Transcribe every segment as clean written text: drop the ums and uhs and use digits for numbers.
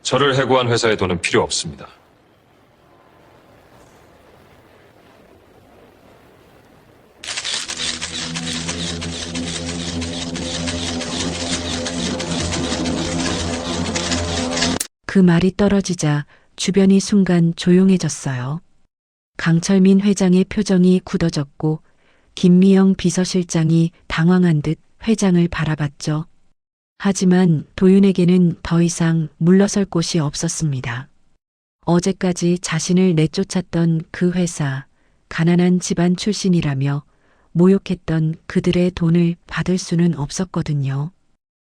저를 해고한 회사의 돈은 필요 없습니다. 그 말이 떨어지자 주변이 순간 조용해졌어요. 강철민 회장의 표정이 굳어졌고 김미영 비서실장이 당황한 듯 회장을 바라봤죠. 하지만 도윤에게는 더 이상 물러설 곳이 없었습니다. 어제까지 자신을 내쫓았던 그 회사, 가난한 집안 출신이라며 모욕했던 그들의 돈을 받을 수는 없었거든요.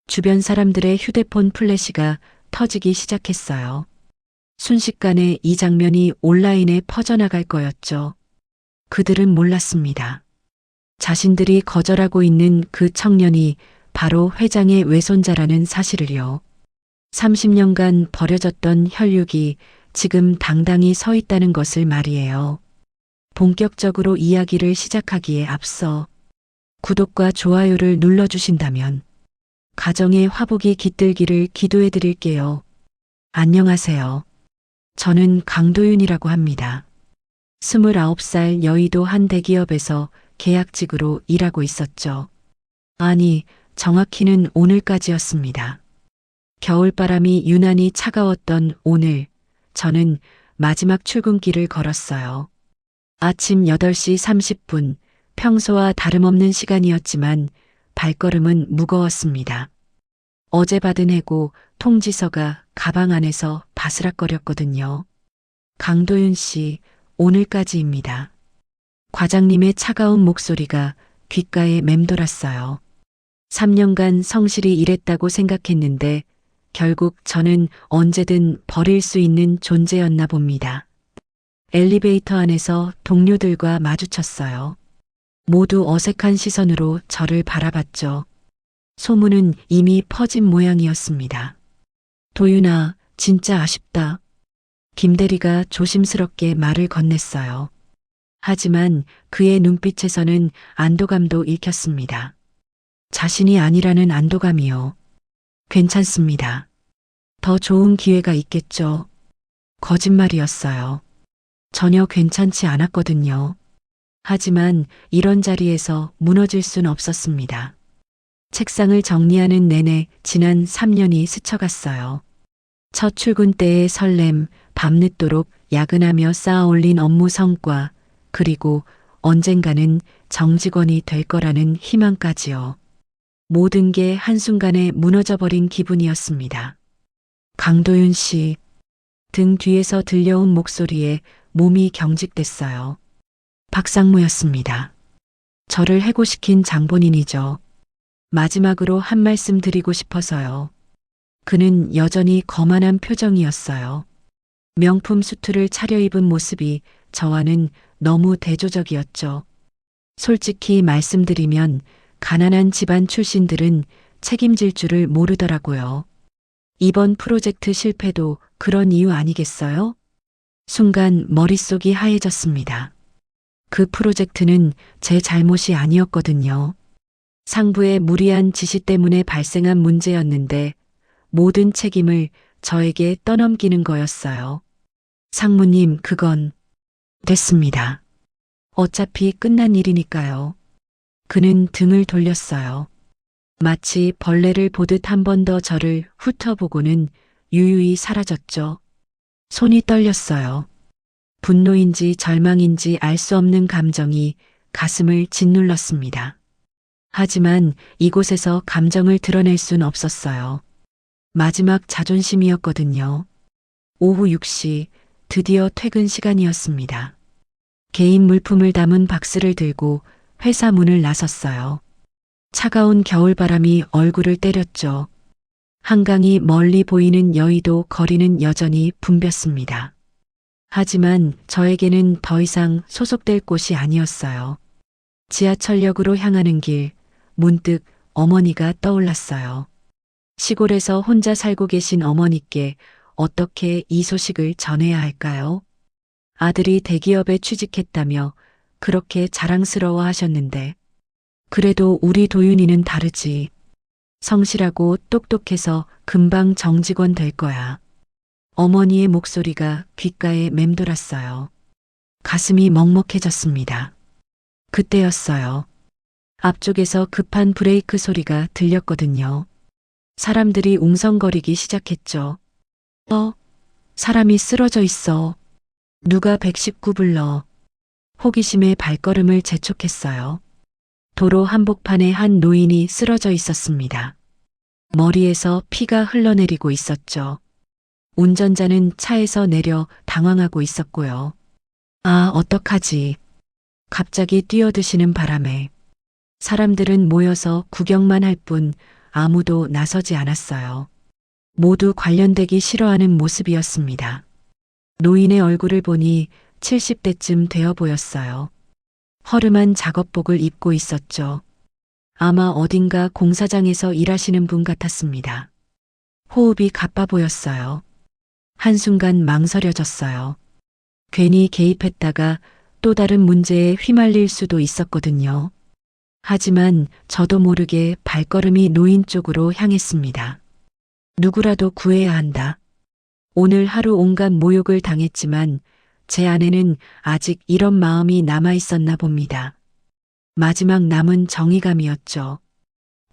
주변 사람들의 휴대폰 플래시가 터지기 시작했어요. 순식간에 이 장면이 온라인에 퍼져나갈 거였죠. 그들은 몰랐습니다. 자신들이 거절하고 있는 그 청년이 바로 회장의 외손자라는 사실을요. 30년간 버려졌던 혈육이 지금 당당히 서 있다는 것을 말이에요. 본격적으로 이야기를 시작하기에 앞서 구독과 좋아요를 눌러주신다면 가정의 화복이 깃들기를 기도해 드릴게요. 안녕하세요. 저는 강도윤이라고 합니다. 29살 여의도 한 대기업에서 계약직으로 일하고 있었죠. 아니, 정확히는 오늘까지였습니다. 겨울바람이 유난히 차가웠던 오늘, 저는 마지막 출근길을 걸었어요. 아침 8시 30분, 평소와 다름없는 시간이었지만 발걸음은 무거웠습니다. 어제 받은 해고 통지서가 가방 안에서 바스락거렸거든요. 강도윤 씨, 오늘까지입니다. 과장님의 차가운 목소리가 귓가에 맴돌았어요. 3년간 성실히 일했다고 생각했는데 결국 저는 언제든 버릴 수 있는 존재였나 봅니다. 엘리베이터 안에서 동료들과 마주쳤어요. 모두 어색한 시선으로 저를 바라봤죠. 소문은 이미 퍼진 모양이었습니다. 도윤아, 진짜 아쉽다. 김 대리가 조심스럽게 말을 건넸어요. 하지만 그의 눈빛에서는 안도감도 읽혔습니다. 자신이 아니라는 안도감이요. 괜찮습니다. 더 좋은 기회가 있겠죠. 거짓말이었어요. 전혀 괜찮지 않았거든요. 하지만 이런 자리에서 무너질 순 없었습니다. 책상을 정리하는 내내 지난 3년이 스쳐갔어요. 첫 출근 때의 설렘, 밤늦도록 야근하며 쌓아올린 업무 성과, 그리고 언젠가는 정직원이 될 거라는 희망까지요. 모든 게 한순간에 무너져버린 기분이었습니다. 강도윤 씨, 등 뒤에서 들려온 목소리에 몸이 경직됐어요. 박상무였습니다. 저를 해고시킨 장본인이죠. 마지막으로 한 말씀 드리고 싶어서요. 그는 여전히 거만한 표정이었어요. 명품 수트를 차려입은 모습이 저와는 너무 대조적이었죠. 솔직히 말씀드리면 가난한 집안 출신들은 책임질 줄을 모르더라고요. 이번 프로젝트 실패도 그런 이유 아니겠어요? 순간 머릿속이 하얘졌습니다. 그 프로젝트는 제 잘못이 아니었거든요. 상부의 무리한 지시 때문에 발생한 문제였는데 모든 책임을 저에게 떠넘기는 거였어요. 상무님, 그건 됐습니다. 어차피 끝난 일이니까요. 그는 등을 돌렸어요. 마치 벌레를 보듯 한 번 더 저를 훑어보고는 유유히 사라졌죠. 손이 떨렸어요. 분노인지 절망인지 알 수 없는 감정이 가슴을 짓눌렀습니다. 하지만 이곳에서 감정을 드러낼 순 없었어요. 마지막 자존심이었거든요. 오후 6시 드디어 퇴근 시간이었습니다. 개인 물품을 담은 박스를 들고 회사 문을 나섰어요. 차가운 겨울바람이 얼굴을 때렸죠. 한강이 멀리 보이는 여의도 거리는 여전히 붐볐습니다. 하지만 저에게는 더 이상 소속될 곳이 아니었어요. 지하철역으로 향하는 길, 문득 어머니가 떠올랐어요. 시골에서 혼자 살고 계신 어머니께 어떻게 이 소식을 전해야 할까요? 아들이 대기업에 취직했다며 그렇게 자랑스러워 하셨는데, 그래도 우리 도윤이는 다르지. 성실하고 똑똑해서 금방 정직원 될 거야. 어머니의 목소리가 귓가에 맴돌았어요. 가슴이 먹먹해졌습니다. 그때였어요. 앞쪽에서 급한 브레이크 소리가 들렸거든요. 사람들이 웅성거리기 시작했죠. 사람이 쓰러져 있어. 누가 119 불러. 호기심에 발걸음을 재촉했어요. 도로 한복판에 한 노인이 쓰러져 있었습니다. 머리에서 피가 흘러내리고 있었죠. 운전자는 차에서 내려 당황하고 있었고요. 아, 어떡하지. 갑자기 뛰어드시는 바람에 사람들은 모여서 구경만 할 뿐 아무도 나서지 않았어요. 모두 관련되기 싫어하는 모습이었습니다. 노인의 얼굴을 보니 70대쯤 되어 보였어요. 허름한 작업복을 입고 있었죠. 아마 어딘가 공사장에서 일하시는 분 같았습니다. 호흡이 가빠 보였어요. 한순간 망설여졌어요. 괜히 개입했다가 또 다른 문제에 휘말릴 수도 있었거든요. 하지만 저도 모르게 발걸음이 노인 쪽으로 향했습니다. 누구라도 구해야 한다. 오늘 하루 온갖 모욕을 당했지만 제 안에는 아직 이런 마음이 남아 있었나 봅니다. 마지막 남은 정의감이었죠.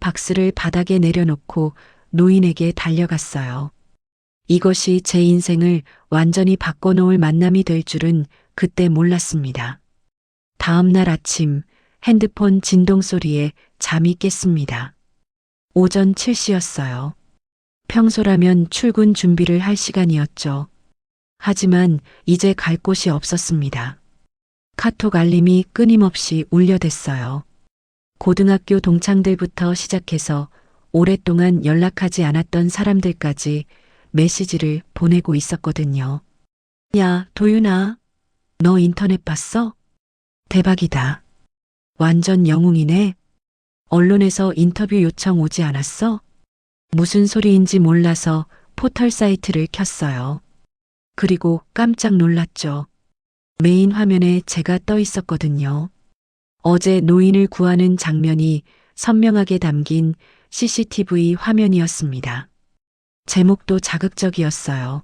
박스를 바닥에 내려놓고 노인에게 달려갔어요. 이것이 제 인생을 완전히 바꿔놓을 만남이 될 줄은 그때 몰랐습니다. 다음 날 아침 핸드폰 진동 소리에 잠이 깼습니다. 오전 7시였어요. 평소라면 출근 준비를 할 시간이었죠. 하지만 이제 갈 곳이 없었습니다. 카톡 알림이 끊임없이 울려댔어요. 고등학교 동창들부터 시작해서 오랫동안 연락하지 않았던 사람들까지 메시지를 보내고 있었거든요. 야, 도윤아, 너 인터넷 봤어? 대박이다. 완전 영웅이네. 언론에서 인터뷰 요청 오지 않았어? 무슨 소리인지 몰라서 포털 사이트를 켰어요. 그리고 깜짝 놀랐죠. 메인 화면에 제가 떠 있었거든요. 어제 노인을 구하는 장면이 선명하게 담긴 CCTV 화면이었습니다. 제목도 자극적이었어요.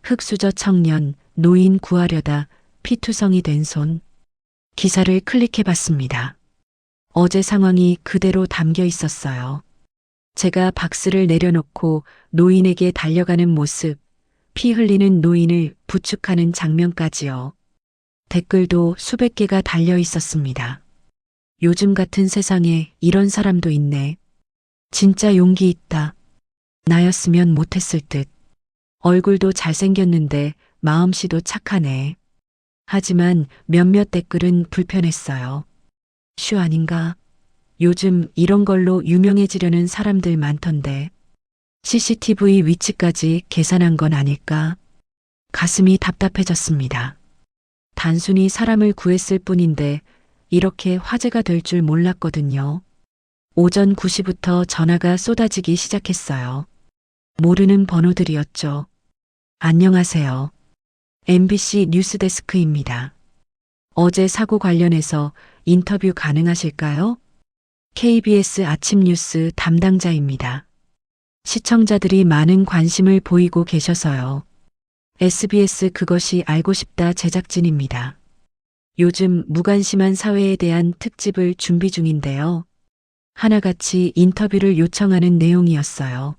흑수저 청년, 노인 구하려다 피투성이 된 손. 기사를 클릭해봤습니다. 어제 상황이 그대로 담겨 있었어요. 제가 박스를 내려놓고 노인에게 달려가는 모습, 피 흘리는 노인을 부축하는 장면까지요. 댓글도 수백 개가 달려 있었습니다. 요즘 같은 세상에 이런 사람도 있네. 진짜 용기 있다. 나였으면 못했을 듯. 얼굴도 잘생겼는데 마음씨도 착하네. 하지만 몇몇 댓글은 불편했어요. 슈 아닌가? 요즘 이런 걸로 유명해지려는 사람들 많던데. CCTV 위치까지 계산한 건 아닐까? 가슴이 답답해졌습니다. 단순히 사람을 구했을 뿐인데 이렇게 화제가 될 줄 몰랐거든요. 오전 9시부터 전화가 쏟아지기 시작했어요. 모르는 번호들이었죠. 안녕하세요. MBC 뉴스데스크입니다. 어제 사고 관련해서 인터뷰 가능하실까요? KBS 아침 뉴스 담당자입니다. 시청자들이 많은 관심을 보이고 계셔서요. SBS 그것이 알고 싶다 제작진입니다. 요즘 무관심한 사회에 대한 특집을 준비 중인데요. 하나같이 인터뷰를 요청하는 내용이었어요.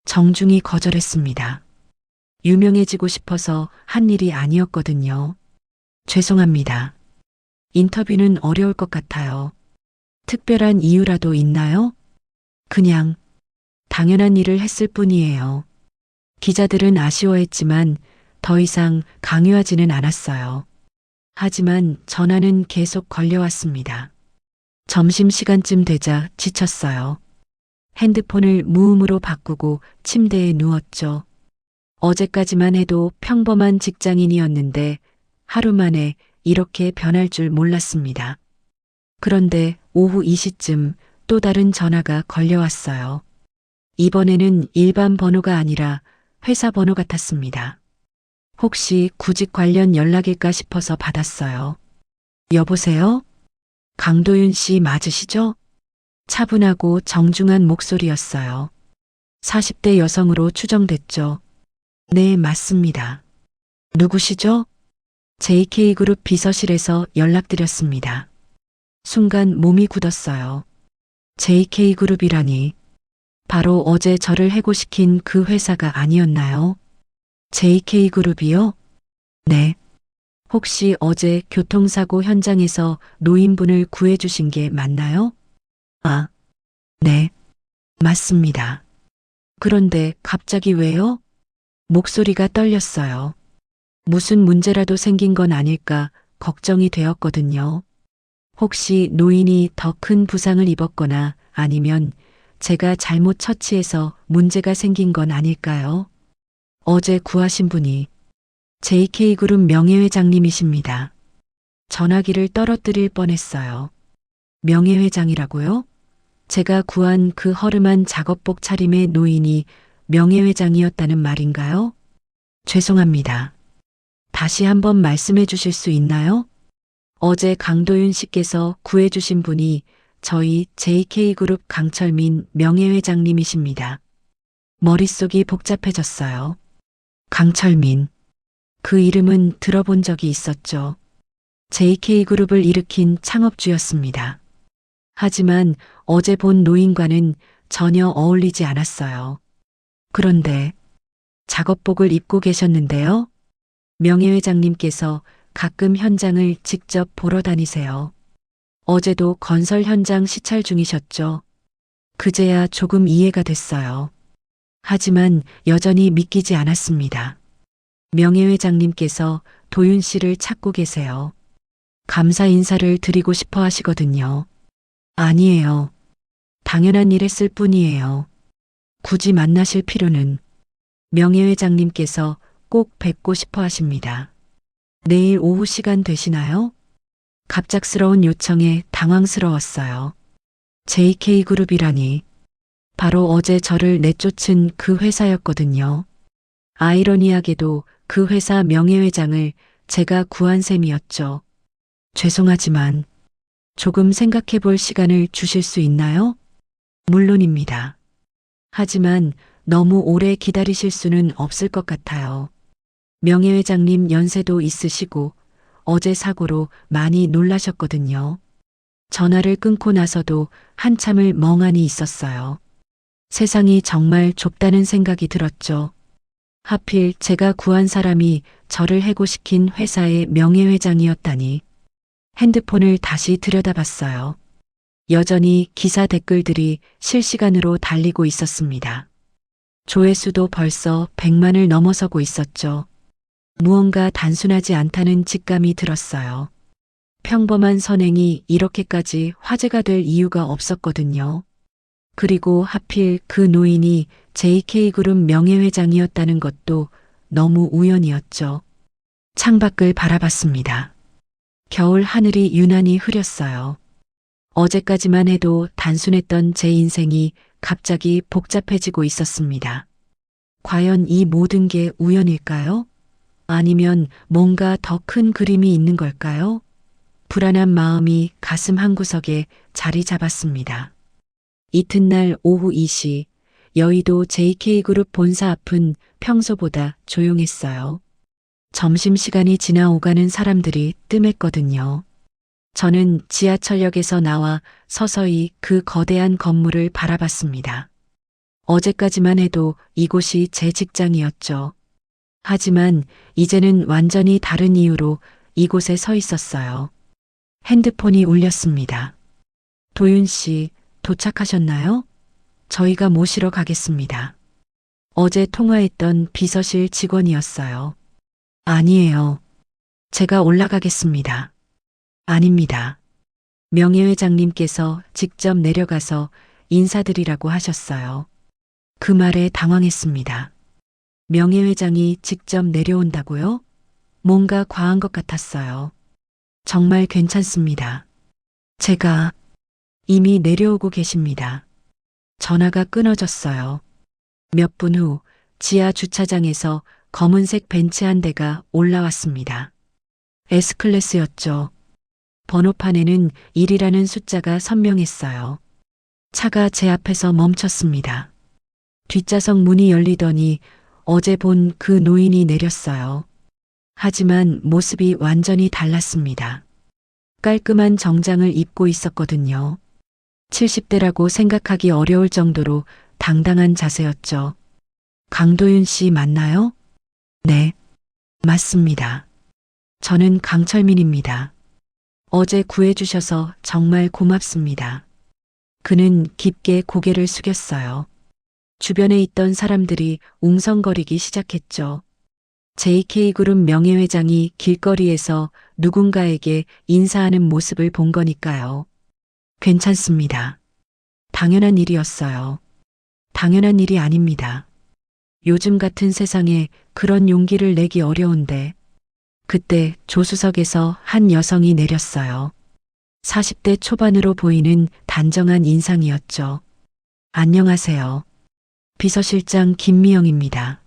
정중히 거절했습니다. 유명해지고 싶어서 한 일이 아니었거든요. 죄송합니다. 인터뷰는 어려울 것 같아요. 특별한 이유라도 있나요? 그냥 당연한 일을 했을 뿐이에요. 기자들은 아쉬워했지만 더 이상 강요하지는 않았어요. 하지만 전화는 계속 걸려왔습니다. 점심시간쯤 되자 지쳤어요. 핸드폰을 무음으로 바꾸고 침대에 누웠죠. 어제까지만 해도 평범한 직장인이었는데 하루 만에 이렇게 변할 줄 몰랐습니다. 그런데 오후 2시쯤 또 다른 전화가 걸려왔어요. 이번에는 일반 번호가 아니라 회사 번호 같았습니다. 혹시 구직 관련 연락일까 싶어서 받았어요. 여보세요? 강도윤 씨 맞으시죠? 차분하고 정중한 목소리였어요. 40대 여성으로 추정됐죠. 네, 맞습니다. 누구시죠? JK그룹 비서실에서 연락드렸습니다. 순간 몸이 굳었어요. JK그룹이라니. 바로 어제 저를 해고시킨 그 회사가 아니었나요? JK그룹이요? 네. 혹시 어제 교통사고 현장에서 노인분을 구해주신 게 맞나요? 아, 네. 맞습니다. 그런데 갑자기 왜요? 목소리가 떨렸어요. 무슨 문제라도 생긴 건 아닐까 걱정이 되었거든요. 혹시 노인이 더 큰 부상을 입었거나 아니면 제가 잘못 처치해서 문제가 생긴 건 아닐까요? 어제 구하신 분이 JK그룹 명예회장님이십니다. 전화기를 떨어뜨릴 뻔했어요. 명예회장이라고요? 제가 구한 그 허름한 작업복 차림의 노인이 명예회장이었다는 말인가요? 죄송합니다. 다시 한번 말씀해 주실 수 있나요? 어제 강도윤 씨께서 구해주신 분이 저희 JK그룹 강철민 명예회장님이십니다. 머릿속이 복잡해졌어요. 강철민. 그 이름은 들어본 적이 있었죠. JK그룹을 일으킨 창업주였습니다. 하지만 어제 본 노인과는 전혀 어울리지 않았어요. 그런데 작업복을 입고 계셨는데요. 명예회장님께서 가끔 현장을 직접 보러 다니세요. 어제도 건설 현장 시찰 중이셨죠. 그제야 조금 이해가 됐어요. 하지만 여전히 믿기지 않았습니다. 명예회장님께서 도윤 씨를 찾고 계세요. 감사 인사를 드리고 싶어 하시거든요. 아니에요. 당연한 일 했을 뿐이에요. 굳이 만나실 필요는. 명예회장님께서 꼭 뵙고 싶어 하십니다. 내일 오후 시간 되시나요? 갑작스러운 요청에 당황스러웠어요. JK그룹이라니. 바로 어제 저를 내쫓은 그 회사였거든요. 아이러니하게도 그 회사 명예회장을 제가 구한 셈이었죠. 죄송하지만 조금 생각해 볼 시간을 주실 수 있나요? 물론입니다. 하지만 너무 오래 기다리실 수는 없을 것 같아요. 명예회장님 연세도 있으시고 어제 사고로 많이 놀라셨거든요. 전화를 끊고 나서도 한참을 멍하니 있었어요. 세상이 정말 좁다는 생각이 들었죠. 하필 제가 구한 사람이 저를 해고시킨 회사의 명예회장이었다니. 핸드폰을 다시 들여다봤어요. 여전히 기사 댓글들이 실시간으로 달리고 있었습니다. 조회수도 벌써 100만을 넘어서고 있었죠. 무언가 단순하지 않다는 직감이 들었어요. 평범한 선행이 이렇게까지 화제가 될 이유가 없었거든요. 그리고 하필 그 노인이 JK그룹 명예회장이었다는 것도 너무 우연이었죠. 창밖을 바라봤습니다. 겨울 하늘이 유난히 흐렸어요. 어제까지만 해도 단순했던 제 인생이 갑자기 복잡해지고 있었습니다. 과연 이 모든 게 우연일까요? 아니면 뭔가 더 큰 그림이 있는 걸까요? 불안한 마음이 가슴 한구석에 자리 잡았습니다. 이튿날 오후 2시 여의도 JK그룹 본사 앞은 평소보다 조용했어요. 점심시간이 지나 오가는 사람들이 뜸했거든요. 저는 지하철역에서 나와 서서히 그 거대한 건물을 바라봤습니다. 어제까지만 해도 이곳이 제 직장이었죠. 하지만 이제는 완전히 다른 이유로 이곳에 서 있었어요. 핸드폰이 울렸습니다. 도윤 씨, 도착하셨나요? 저희가 모시러 가겠습니다. 어제 통화했던 비서실 직원이었어요. 아니에요. 제가 올라가겠습니다. 아닙니다. 명예회장님께서 직접 내려가서 인사드리라고 하셨어요. 그 말에 당황했습니다. 명예회장이 직접 내려온다고요? 뭔가 과한 것 같았어요. 정말 괜찮습니다. 제가 이미 내려오고 계십니다. 전화가 끊어졌어요. 몇 분 후 지하 주차장에서 검은색 벤츠 한 대가 올라왔습니다. S클래스였죠. 번호판에는 1이라는 숫자가 선명했어요. 차가 제 앞에서 멈췄습니다. 뒷좌석 문이 열리더니 어제 본 그 노인이 내렸어요. 하지만 모습이 완전히 달랐습니다. 깔끔한 정장을 입고 있었거든요. 70대라고 생각하기 어려울 정도로 당당한 자세였죠. 강도윤 씨 맞나요? 네, 맞습니다. 저는 강철민입니다. 어제 구해주셔서 정말 고맙습니다. 그는 깊게 고개를 숙였어요. 주변에 있던 사람들이 웅성거리기 시작했죠. JK그룹 명예회장이 길거리에서 누군가에게 인사하는 모습을 본 거니까요. 괜찮습니다. 당연한 일이었어요. 당연한 일이 아닙니다. 요즘 같은 세상에 그런 용기를 내기 어려운데, 그때 조수석에서 한 여성이 내렸어요. 40대 초반으로 보이는 단정한 인상이었죠. 안녕하세요. 비서실장 김미영입니다.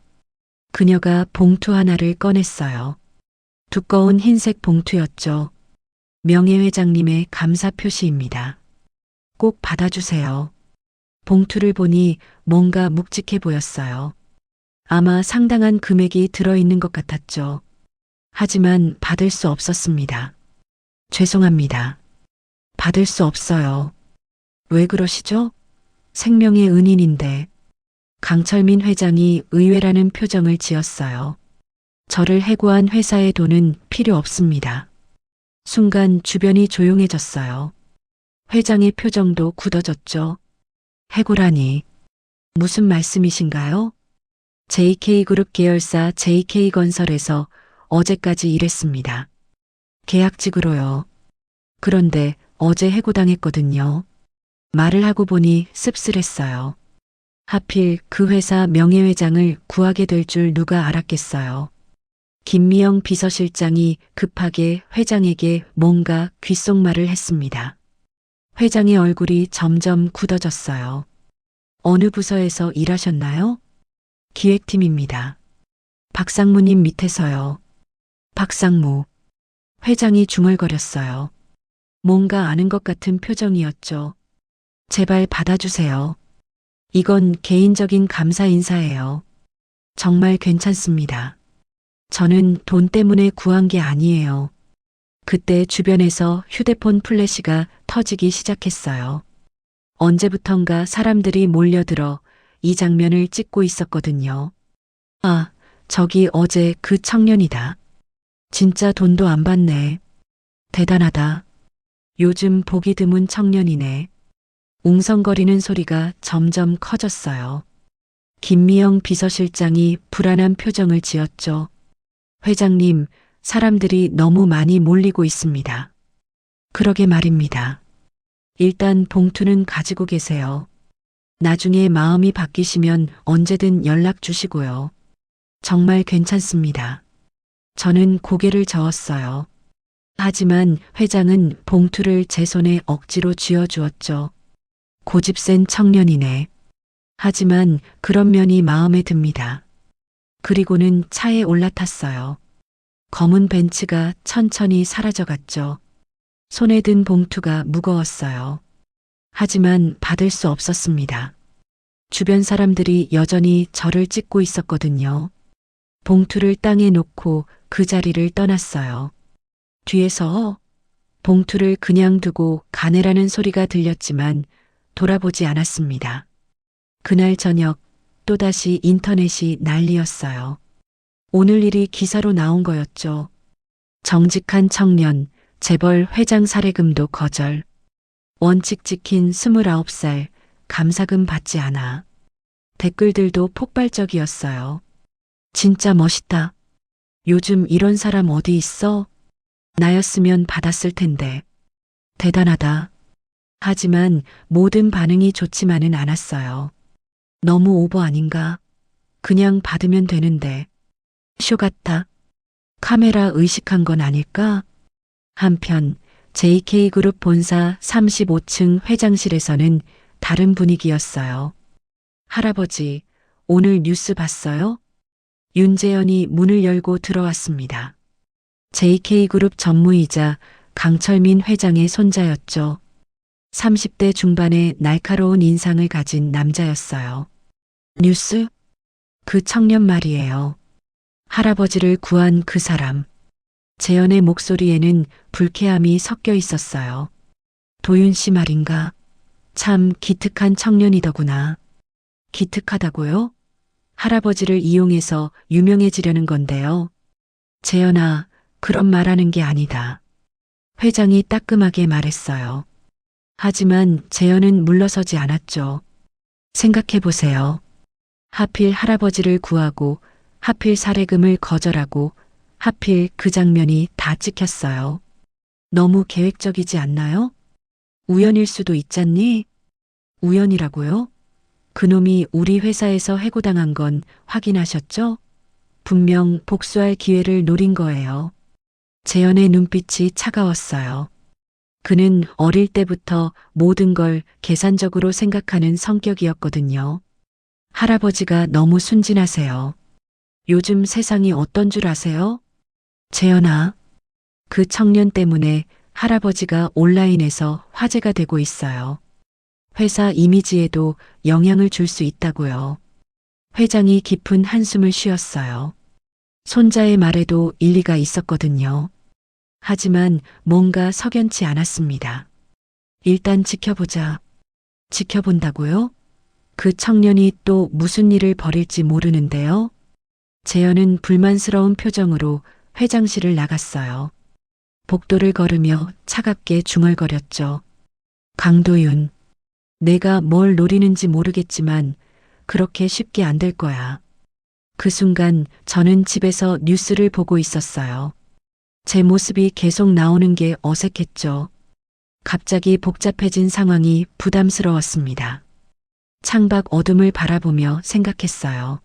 그녀가 봉투 하나를 꺼냈어요. 두꺼운 흰색 봉투였죠. 명예회장님의 감사 표시입니다. 꼭 받아주세요. 봉투를 보니 뭔가 묵직해 보였어요. 아마 상당한 금액이 들어있는 것 같았죠. 하지만 받을 수 없었습니다. 죄송합니다. 받을 수 없어요. 왜 그러시죠? 생명의 은인인데. 강철민 회장이 의외라는 표정을 지었어요. 저를 해고한 회사의 돈은 필요 없습니다. 순간 주변이 조용해졌어요. 회장의 표정도 굳어졌죠. 해고라니. 무슨 말씀이신가요? JK그룹 계열사 JK건설에서 어제까지 일했습니다. 계약직으로요. 그런데 어제 해고당했거든요. 말을 하고 보니 씁쓸했어요. 하필 그 회사 명예회장을 구하게 될 줄 누가 알았겠어요. 김미영 비서실장이 급하게 회장에게 뭔가 귓속말을 했습니다. 회장의 얼굴이 점점 굳어졌어요. 어느 부서에서 일하셨나요? 기획팀입니다. 박상무님 밑에서요. 박상무. 회장이 중얼거렸어요. 뭔가 아는 것 같은 표정이었죠. 제발 받아주세요. 이건 개인적인 감사 인사예요. 정말 괜찮습니다. 저는 돈 때문에 구한 게 아니에요. 그때 주변에서 휴대폰 플래시가 터지기 시작했어요. 언제부턴가 사람들이 몰려들어 이 장면을 찍고 있었거든요. 아, 저기 어제 그 청년이다. 진짜 돈도 안 받네. 대단하다. 요즘 보기 드문 청년이네. 웅성거리는 소리가 점점 커졌어요. 김미영 비서실장이 불안한 표정을 지었죠. 회장님, 사람들이 너무 많이 몰리고 있습니다. 그러게 말입니다. 일단 봉투는 가지고 계세요. 나중에 마음이 바뀌시면 언제든 연락 주시고요. 정말 괜찮습니다. 저는 고개를 저었어요. 하지만 회장은 봉투를 제 손에 억지로 쥐어주었죠. 고집센 청년이네. 하지만 그런 면이 마음에 듭니다. 그리고는 차에 올라탔어요. 검은 벤츠가 천천히 사라져갔죠. 손에 든 봉투가 무거웠어요. 하지만 받을 수 없었습니다. 주변 사람들이 여전히 저를 찍고 있었거든요. 봉투를 땅에 놓고 그 자리를 떠났어요. 뒤에서 봉투를 그냥 두고 가내라는 소리가 들렸지만 돌아보지 않았습니다. 그날 저녁 또다시 인터넷이 난리였어요. 오늘 일이 기사로 나온 거였죠. 정직한 청년, 재벌 회장 살해금도 거절. 원칙 지킨 29살, 감사금 받지 않아. 댓글들도 폭발적이었어요. 진짜 멋있다. 요즘 이런 사람 어디 있어? 나였으면 받았을 텐데. 대단하다. 하지만 모든 반응이 좋지만은 않았어요. 너무 오버 아닌가? 그냥 받으면 되는데. 쇼 같아. 카메라 의식한 건 아닐까? 한편 JK그룹 본사 35층 회장실에서는 다른 분위기였어요. 할아버지, 오늘 뉴스 봤어요? 윤재현이 문을 열고 들어왔습니다. JK그룹 전무이자 강철민 회장의 손자였죠. 30대 중반의 날카로운 인상을 가진 남자였어요. 뉴스? 그 청년 말이에요. 할아버지를 구한 그 사람. 재현의 목소리에는 불쾌함이 섞여 있었어요. 도윤 씨 말인가? 참 기특한 청년이더구나. 기특하다고요? 할아버지를 이용해서 유명해지려는 건데요. 재현아, 그런 말하는 게 아니다. 회장이 따끔하게 말했어요. 하지만 재현은 물러서지 않았죠. 생각해 보세요. 하필 할아버지를 구하고, 하필 사례금을 거절하고, 하필 그 장면이 다 찍혔어요. 너무 계획적이지 않나요? 우연일 수도 있잖니? 우연이라고요? 그놈이 우리 회사에서 해고당한 건 확인하셨죠? 분명 복수할 기회를 노린 거예요. 재현의 눈빛이 차가웠어요. 그는 어릴 때부터 모든 걸 계산적으로 생각하는 성격이었거든요. 할아버지가 너무 순진하세요. 요즘 세상이 어떤 줄 아세요? 재현아, 그 청년 때문에 할아버지가 온라인에서 화제가 되고 있어요. 회사 이미지에도 영향을 줄 수 있다고요. 회장이 깊은 한숨을 쉬었어요. 손자의 말에도 일리가 있었거든요. 하지만 뭔가 석연치 않았습니다. 일단 지켜보자. 지켜본다고요? 그 청년이 또 무슨 일을 벌일지 모르는데요. 재현은 불만스러운 표정으로 회장실을 나갔어요. 복도를 걸으며 차갑게 중얼거렸죠. 강도윤, 내가 뭘 노리는지 모르겠지만 그렇게 쉽게 안 될 거야. 그 순간 저는 집에서 뉴스를 보고 있었어요. 제 모습이 계속 나오는 게 어색했죠. 갑자기 복잡해진 상황이 부담스러웠습니다. 창밖 어둠을 바라보며 생각했어요.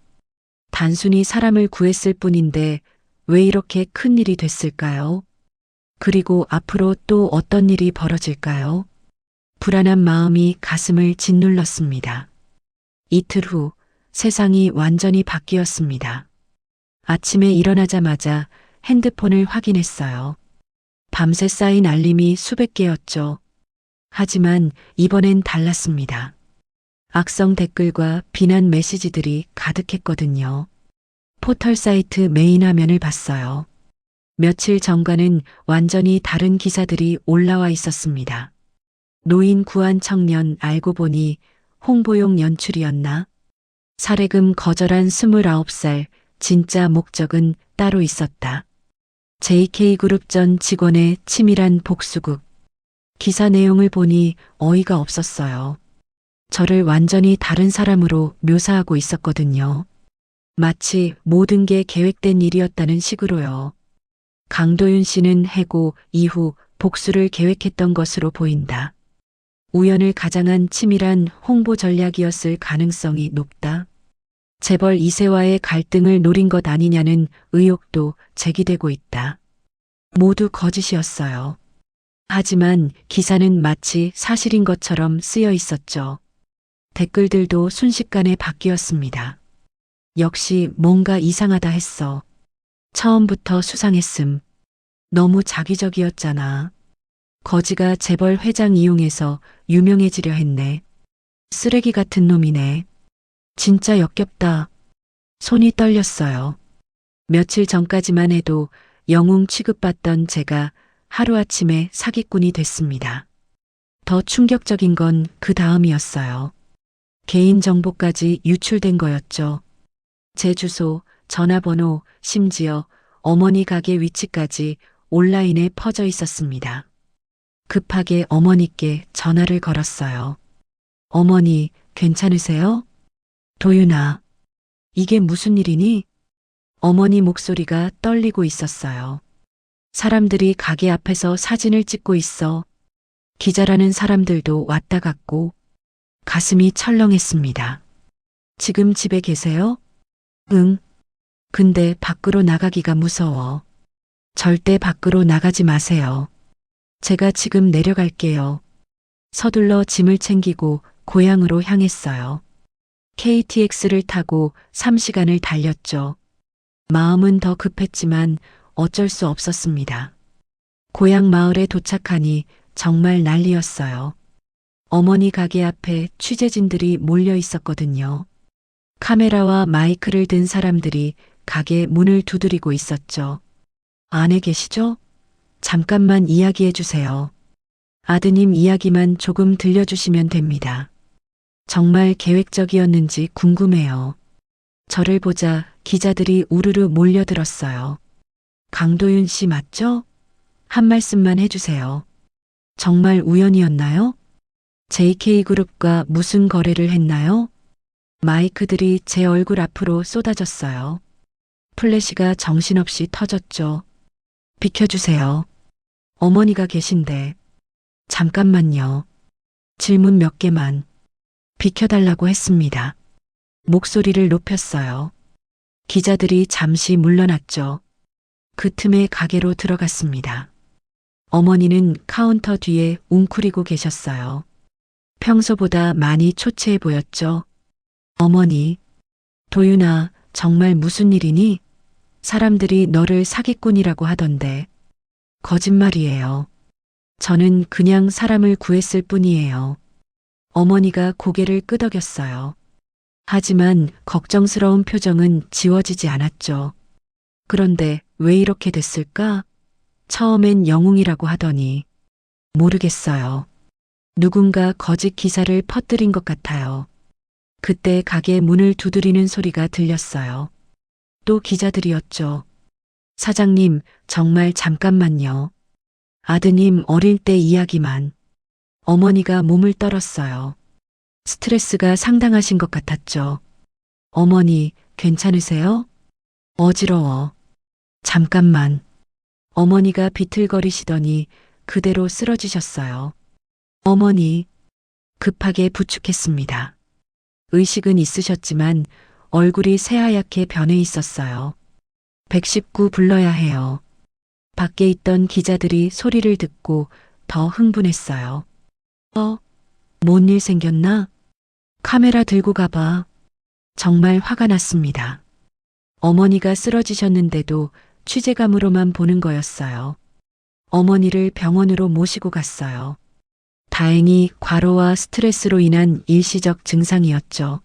단순히 사람을 구했을 뿐인데 왜 이렇게 큰 일이 됐을까요? 그리고 앞으로 또 어떤 일이 벌어질까요? 불안한 마음이 가슴을 짓눌렀습니다. 이틀 후 세상이 완전히 바뀌었습니다. 아침에 일어나자마자 핸드폰을 확인했어요. 밤새 쌓인 알림이 수백 개였죠. 하지만 이번엔 달랐습니다. 악성 댓글과 비난 메시지들이 가득했거든요. 포털 사이트 메인 화면을 봤어요. 며칠 전과는 완전히 다른 기사들이 올라와 있었습니다. 노인 구한 청년 알고 보니 홍보용 연출이었나? 사례금 거절한 29살, 진짜 목적은 따로 있었다. JK그룹 전 직원의 치밀한 복수극. 기사 내용을 보니 어이가 없었어요. 저를 완전히 다른 사람으로 묘사하고 있었거든요. 마치 모든 게 계획된 일이었다는 식으로요. 강도윤 씨는 해고 이후 복수를 계획했던 것으로 보인다. 우연을 가장한 치밀한 홍보 전략이었을 가능성이 높다. 재벌 2세와의 갈등을 노린 것 아니냐는 의혹도 제기되고 있다. 모두 거짓이었어요. 하지만 기사는 마치 사실인 것처럼 쓰여 있었죠. 댓글들도 순식간에 바뀌었습니다. 역시 뭔가 이상하다 했어. 처음부터 수상했음. 너무 자기적이었잖아. 거지가 재벌 회장 이용해서 유명해지려 했네. 쓰레기 같은 놈이네. 진짜 역겹다. 손이 떨렸어요. 며칠 전까지만 해도 영웅 취급받던 제가 하루아침에 사기꾼이 됐습니다. 더 충격적인 건 그 다음이었어요. 개인정보까지 유출된 거였죠. 제 주소, 전화번호, 심지어 어머니 가게 위치까지 온라인에 퍼져 있었습니다. 급하게 어머니께 전화를 걸었어요. 어머니, 괜찮으세요? 도윤아, 이게 무슨 일이니? 어머니 목소리가 떨리고 있었어요. 사람들이 가게 앞에서 사진을 찍고 있어. 기자라는 사람들도 왔다 갔고 가슴이 철렁했습니다. 지금 집에 계세요? 응. 근데 밖으로 나가기가 무서워. 절대 밖으로 나가지 마세요. 제가 지금 내려갈게요. 서둘러 짐을 챙기고 고향으로 향했어요. KTX를 타고 3시간을 달렸죠. 마음은 더 급했지만 어쩔 수 없었습니다. 고향 마을에 도착하니 정말 난리였어요. 어머니 가게 앞에 취재진들이 몰려 있었거든요. 카메라와 마이크를 든 사람들이 가게 문을 두드리고 있었죠. 안에 계시죠? 잠깐만 이야기해 주세요. 아드님 이야기만 조금 들려주시면 됩니다. 정말 계획적이었는지 궁금해요. 저를 보자 기자들이 우르르 몰려들었어요. 강도윤 씨 맞죠? 한 말씀만 해주세요. 정말 우연이었나요? JK그룹과 무슨 거래를 했나요? 마이크들이 제 얼굴 앞으로 쏟아졌어요. 플래시가 정신없이 터졌죠. 비켜주세요. 어머니가 계신데. 잠깐만요. 질문 몇 개만. 비켜달라고 했습니다. 목소리를 높였어요. 기자들이 잠시 물러났죠. 그 틈에 가게로 들어갔습니다. 어머니는 카운터 뒤에 웅크리고 계셨어요. 평소보다 많이 초췌해 보였죠. 어머니, 도윤아, 정말 무슨 일이니? 사람들이 너를 사기꾼이라고 하던데. 거짓말이에요. 저는 그냥 사람을 구했을 뿐이에요. 어머니가 고개를 끄덕였어요. 하지만 걱정스러운 표정은 지워지지 않았죠. 그런데 왜 이렇게 됐을까? 처음엔 영웅이라고 하더니. 모르겠어요. 누군가 거짓 기사를 퍼뜨린 것 같아요. 그때 가게 문을 두드리는 소리가 들렸어요. 또 기자들이었죠. 사장님, 정말 잠깐만요. 아드님 어릴 때 이야기만. 어머니가 몸을 떨었어요. 스트레스가 상당하신 것 같았죠. 어머니, 괜찮으세요? 어지러워. 잠깐만. 어머니가 비틀거리시더니 그대로 쓰러지셨어요. 어머니, 급하게 부축했습니다. 의식은 있으셨지만 얼굴이 새하얗게 변해 있었어요. 119 불러야 해요. 밖에 있던 기자들이 소리를 듣고 더 흥분했어요. 뭔 일 생겼나? 카메라 들고 가봐. 정말 화가 났습니다. 어머니가 쓰러지셨는데도 취재감으로만 보는 거였어요. 어머니를 병원으로 모시고 갔어요. 다행히 과로와 스트레스로 인한 일시적 증상이었죠.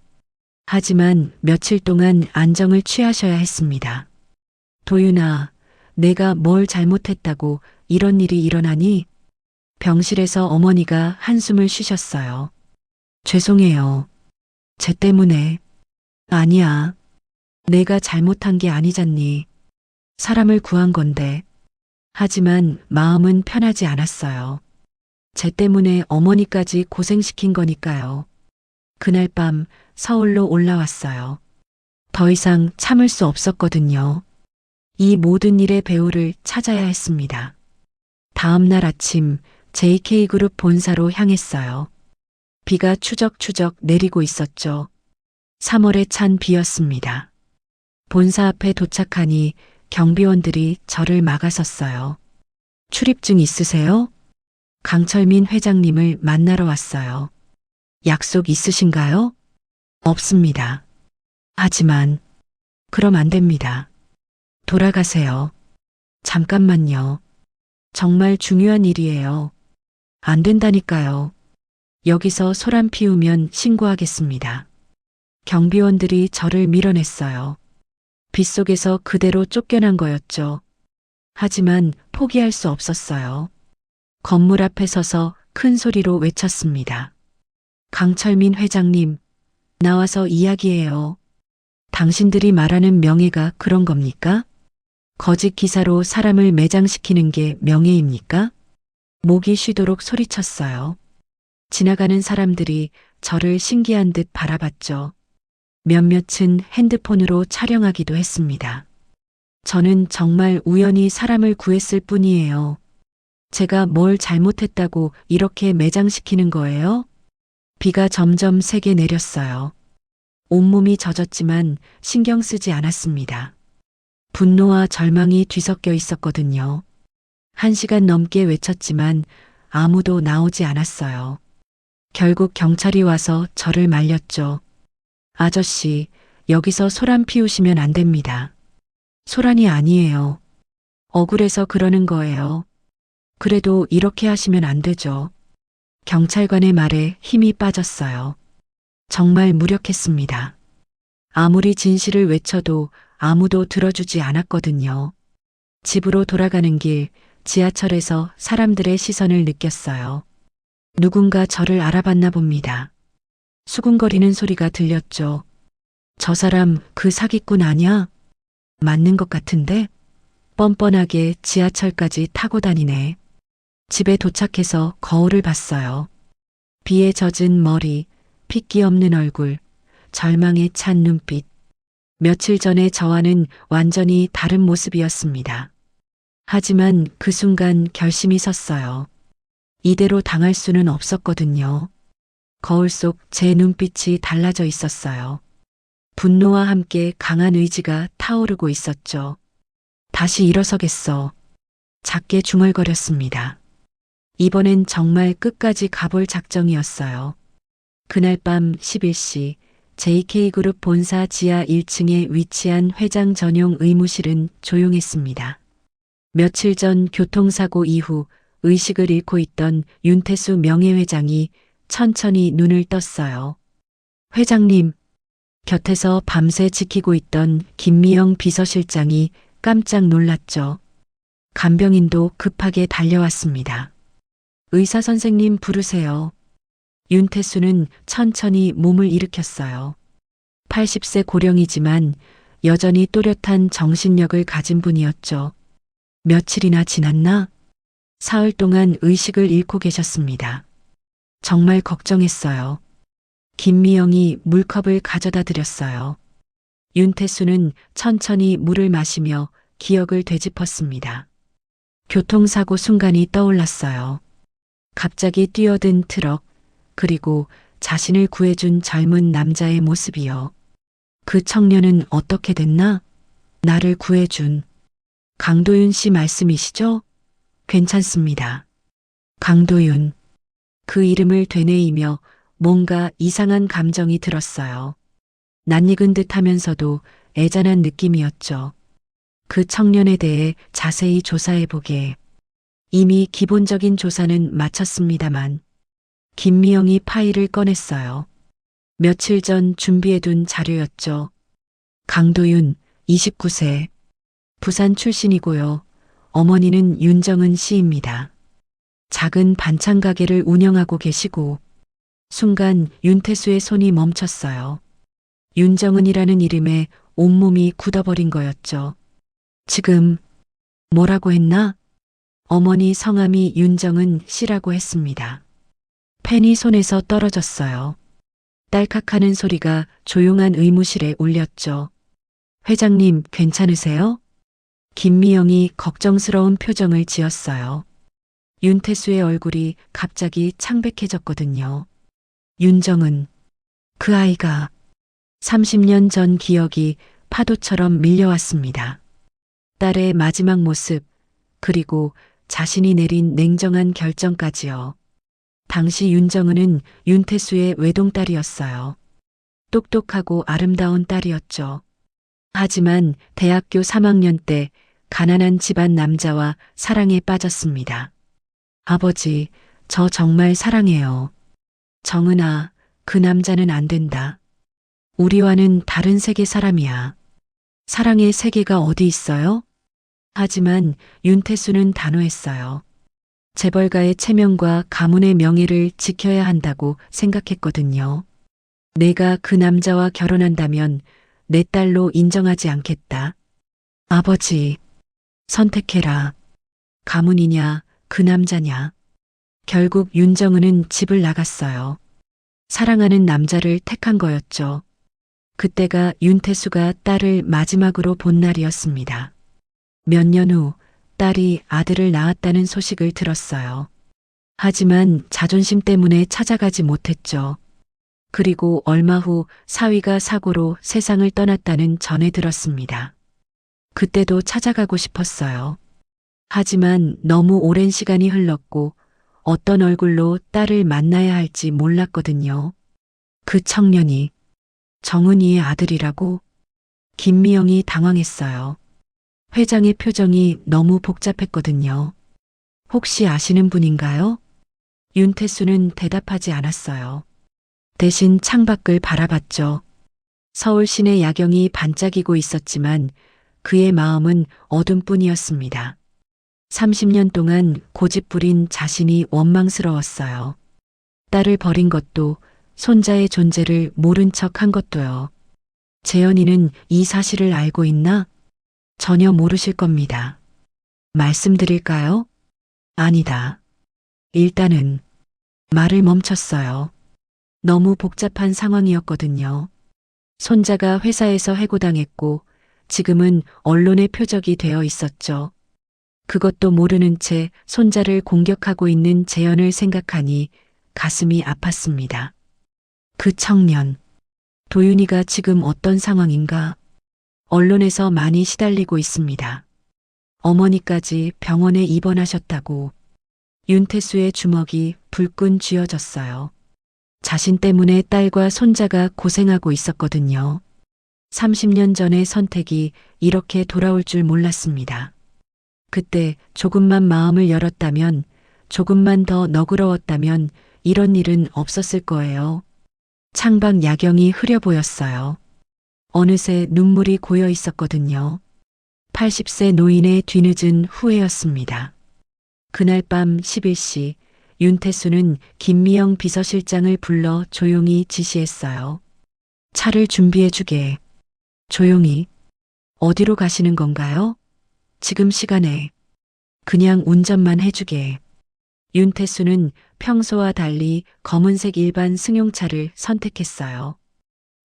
하지만 며칠 동안 안정을 취하셔야 했습니다. 도윤아, 내가 뭘 잘못했다고 이런 일이 일어나니? 병실에서 어머니가 한숨을 쉬셨어요. 죄송해요. 쟤 때문에. 아니야. 내가 잘못한 게 아니잖니. 사람을 구한 건데. 하지만 마음은 편하지 않았어요. 쟤 때문에 어머니까지 고생시킨 거니까요. 그날 밤 서울로 올라왔어요. 더 이상 참을 수 없었거든요. 이 모든 일의 배우를 찾아야 했습니다. 다음 날 아침 JK그룹 본사로 향했어요. 비가 추적추적 내리고 있었죠. 3월에 찬 비였습니다. 본사 앞에 도착하니 경비원들이 저를 막아섰어요. 출입증 있으세요? 강철민 회장님을 만나러 왔어요. 약속 있으신가요? 없습니다. 하지만 그럼 안 됩니다. 돌아가세요. 잠깐만요. 정말 중요한 일이에요. 안 된다니까요. 여기서 소란 피우면 신고하겠습니다. 경비원들이 저를 밀어냈어요. 빗속에서 그대로 쫓겨난 거였죠. 하지만 포기할 수 없었어요. 건물 앞에 서서 큰 소리로 외쳤습니다. 강철민 회장님, 나와서 이야기해요. 당신들이 말하는 명예가 그런 겁니까? 거짓 기사로 사람을 매장시키는 게 명예입니까? 목이 쉬도록 소리쳤어요. 지나가는 사람들이 저를 신기한 듯 바라봤죠. 몇몇은 핸드폰으로 촬영하기도 했습니다. 저는 정말 우연히 사람을 구했을 뿐이에요. 제가 뭘 잘못했다고 이렇게 매장시키는 거예요? 비가 점점 세게 내렸어요. 온몸이 젖었지만 신경 쓰지 않았습니다. 분노와 절망이 뒤섞여 있었거든요. 1시간 넘게 외쳤지만 아무도 나오지 않았어요. 결국 경찰이 와서 저를 말렸죠. 아저씨, 여기서 소란 피우시면 안 됩니다. 소란이 아니에요. 억울해서 그러는 거예요. 그래도 이렇게 하시면 안 되죠. 경찰관의 말에 힘이 빠졌어요. 정말 무력했습니다. 아무리 진실을 외쳐도 아무도 들어주지 않았거든요. 집으로 돌아가는 길, 지하철에서 사람들의 시선을 느꼈어요. 누군가 저를 알아봤나 봅니다. 수군거리는 소리가 들렸죠. 저 사람 그 사기꾼 아냐? 맞는 것 같은데? 뻔뻔하게 지하철까지 타고 다니네. 집에 도착해서 거울을 봤어요. 비에 젖은 머리, 핏기 없는 얼굴, 절망에 찬 눈빛. 며칠 전에 저와는 완전히 다른 모습이었습니다. 하지만 그 순간 결심이 섰어요. 이대로 당할 수는 없었거든요. 거울 속 제 눈빛이 달라져 있었어요. 분노와 함께 강한 의지가 타오르고 있었죠. 다시 일어서겠어. 작게 중얼거렸습니다. 이번엔 정말 끝까지 가볼 작정이었어요. 그날 밤 11시 JK그룹 본사 지하 1층에 위치한 회장 전용 의무실은 조용했습니다. 며칠 전 교통사고 이후 의식을 잃고 있던 윤태수 명예회장이 천천히 눈을 떴어요. 회장님, 곁에서 밤새 지키고 있던 김미영 비서실장이 깜짝 놀랐죠. 간병인도 급하게 달려왔습니다. 의사 선생님 부르세요. 윤태수는 천천히 몸을 일으켰어요. 80세 고령이지만 여전히 또렷한 정신력을 가진 분이었죠. 며칠이나 지났나? 사흘 동안 의식을 잃고 계셨습니다. 정말 걱정했어요. 김미영이 물컵을 가져다 드렸어요. 윤태수는 천천히 물을 마시며 기억을 되짚었습니다. 교통사고 순간이 떠올랐어요. 갑자기 뛰어든 트럭, 그리고 자신을 구해준 젊은 남자의 모습이요. 그 청년은 어떻게 됐나? 나를 구해준 강도윤 씨 말씀이시죠? 괜찮습니다. 강도윤. 그 이름을 되뇌이며 뭔가 이상한 감정이 들었어요. 낯익은 듯 하면서도 애잔한 느낌이었죠. 그 청년에 대해 자세히 조사해보게. 이미 기본적인 조사는 마쳤습니다만 김미영이 파일을 꺼냈어요. 며칠 전 준비해둔 자료였죠. 강도윤, 29세. 부산 출신이고요. 어머니는 윤정은 씨입니다. 작은 반찬 가게를 운영하고 계시고 순간 윤태수의 손이 멈췄어요. 윤정은이라는 이름에 온몸이 굳어버린 거였죠. 지금 뭐라고 했나? 어머니 성함이 윤정은 씨라고 했습니다. 펜이 손에서 떨어졌어요. 딸깍하는 소리가 조용한 의무실에 울렸죠. 회장님 괜찮으세요? 김미영이 걱정스러운 표정을 지었어요. 윤태수의 얼굴이 갑자기 창백해졌거든요. 윤정은, 그 아이가 30년 전 기억이 파도처럼 밀려왔습니다. 딸의 마지막 모습, 그리고 자신이 내린 냉정한 결정까지요. 당시 윤정은은 윤태수의 외동딸이었어요. 똑똑하고 아름다운 딸이었죠. 하지만 대학교 3학년 때 가난한 집안 남자와 사랑에 빠졌습니다. 아버지, 저 정말 사랑해요. 정은아, 그 남자는 안 된다. 우리와는 다른 세계 사람이야. 사랑의 세계가 어디 있어요? 하지만 윤태수는 단호했어요. 재벌가의 체면과 가문의 명예를 지켜야 한다고 생각했거든요. 내가 그 남자와 결혼한다면 내 딸로 인정하지 않겠다. 아버지, 선택해라. 가문이냐, 그 남자냐. 결국 윤정은은 집을 나갔어요. 사랑하는 남자를 택한 거였죠. 그때가 윤태수가 딸을 마지막으로 본 날이었습니다. 몇 년 후 딸이 아들을 낳았다는 소식을 들었어요. 하지만 자존심 때문에 찾아가지 못했죠. 그리고 얼마 후 사위가 사고로 세상을 떠났다는 전해 들었습니다. 그때도 찾아가고 싶었어요. 하지만 너무 오랜 시간이 흘렀고 어떤 얼굴로 딸을 만나야 할지 몰랐거든요. 그 청년이 정은이의 아들이라고? 김미영이 당황했어요. 회장의 표정이 너무 복잡했거든요. 혹시 아시는 분인가요? 윤태수는 대답하지 않았어요. 대신 창밖을 바라봤죠. 서울 시내 야경이 반짝이고 있었지만 그의 마음은 어둠뿐이었습니다. 30년 동안 고집부린 자신이 원망스러웠어요. 딸을 버린 것도, 손자의 존재를 모른 척 한 것도요. 재현이는 이 사실을 알고 있나? 전혀 모르실 겁니다. 말씀드릴까요? 아니다. 일단은 말을 멈췄어요. 너무 복잡한 상황이었거든요. 손자가 회사에서 해고당했고 지금은 언론의 표적이 되어 있었죠. 그것도 모르는 채 손자를 공격하고 있는 재현을 생각하니 가슴이 아팠습니다. 그 청년, 도윤이가 지금 어떤 상황인가? 언론에서 많이 시달리고 있습니다. 어머니까지 병원에 입원하셨다고. 윤태수의 주먹이 불끈 쥐어졌어요. 자신 때문에 딸과 손자가 고생하고 있었거든요. 30년 전의 선택이 이렇게 돌아올 줄 몰랐습니다. 그때 조금만 마음을 열었다면, 조금만 더 너그러웠다면 이런 일은 없었을 거예요. 창밖 야경이 흐려 보였어요. 어느새 눈물이 고여 있었거든요. 80세 노인의 뒤늦은 후회였습니다. 그날 밤 11시 윤태수는 김미영 비서실장을 불러 조용히 지시했어요. 차를 준비해 주게. 조용히. 어디로 가시는 건가요? 지금 시간에. 그냥 운전만 해주게. 윤태수는 평소와 달리 검은색 일반 승용차를 선택했어요.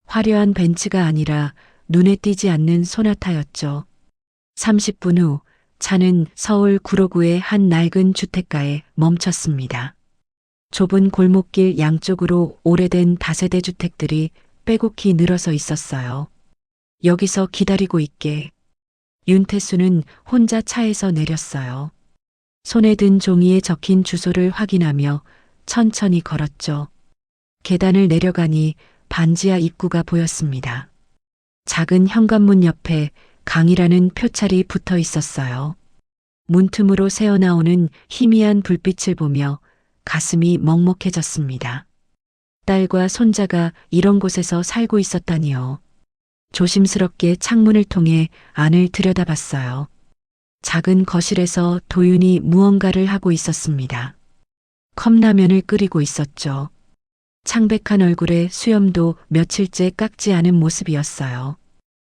화려한 벤츠가 아니라 눈에 띄지 않는 소나타였죠. 30분 후 차는 서울 구로구의 한 낡은 주택가에 멈췄습니다. 좁은 골목길 양쪽으로 오래된 다세대 주택들이 빼곡히 늘어서 있었어요. 여기서 기다리고 있게. 윤태수는 혼자 차에서 내렸어요. 손에 든 종이에 적힌 주소를 확인하며 천천히 걸었죠. 계단을 내려가니 반지하 입구가 보였습니다. 작은 현관문 옆에 강이라는 표찰이 붙어 있었어요. 문틈으로 새어나오는 희미한 불빛을 보며 가슴이 먹먹해졌습니다. 딸과 손자가 이런 곳에서 살고 있었다니요. 조심스럽게 창문을 통해 안을 들여다봤어요. 작은 거실에서 도윤이 무언가를 하고 있었습니다. 컵라면을 끓이고 있었죠. 창백한 얼굴에 수염도 며칠째 깎지 않은 모습이었어요.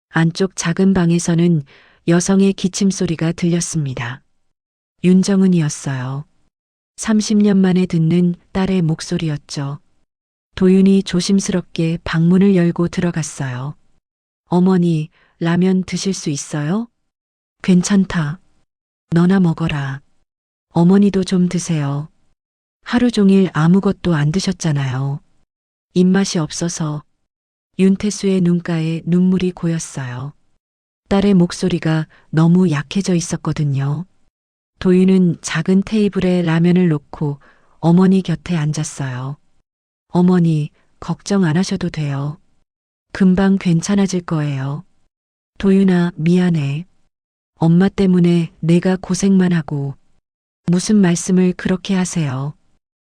안쪽 작은 방에서는 여성의 기침 소리가 들렸습니다. 윤정은이었어요. 30년 만에 듣는 딸의 목소리였죠. 도윤이 조심스럽게 방문을 열고 들어갔어요. 어머니, 라면 드실 수 있어요? 괜찮다. 너나 먹어라. 어머니도 좀 드세요. 하루 종일 아무것도 안 드셨잖아요. 입맛이 없어서. 윤태수의 눈가에 눈물이 고였어요. 딸의 목소리가 너무 약해져 있었거든요. 도윤은 작은 테이블에 라면을 놓고 어머니 곁에 앉았어요. 어머니, 걱정 안 하셔도 돼요. 금방 괜찮아질 거예요. 도윤아, 미안해. 엄마 때문에 내가 고생만 하고. 무슨 말씀을 그렇게 하세요.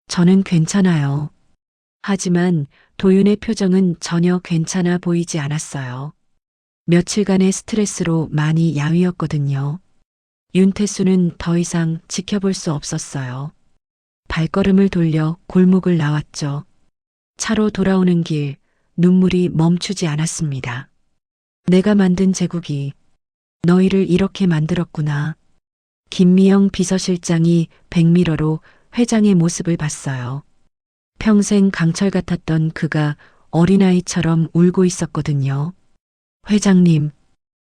저는 괜찮아요. 하지만 도윤의 표정은 전혀 괜찮아 보이지 않았어요. 며칠간의 스트레스로 많이 야위었거든요. 윤태수는 더 이상 지켜볼 수 없었어요. 발걸음을 돌려 골목을 나왔죠. 차로 돌아오는 길, 눈물이 멈추지 않았습니다. 내가 만든 제국이 너희를 이렇게 만들었구나. 김미영 비서실장이 백미러로 회장의 모습을 봤어요. 평생 강철 같았던 그가 어린아이처럼 울고 있었거든요. 회장님,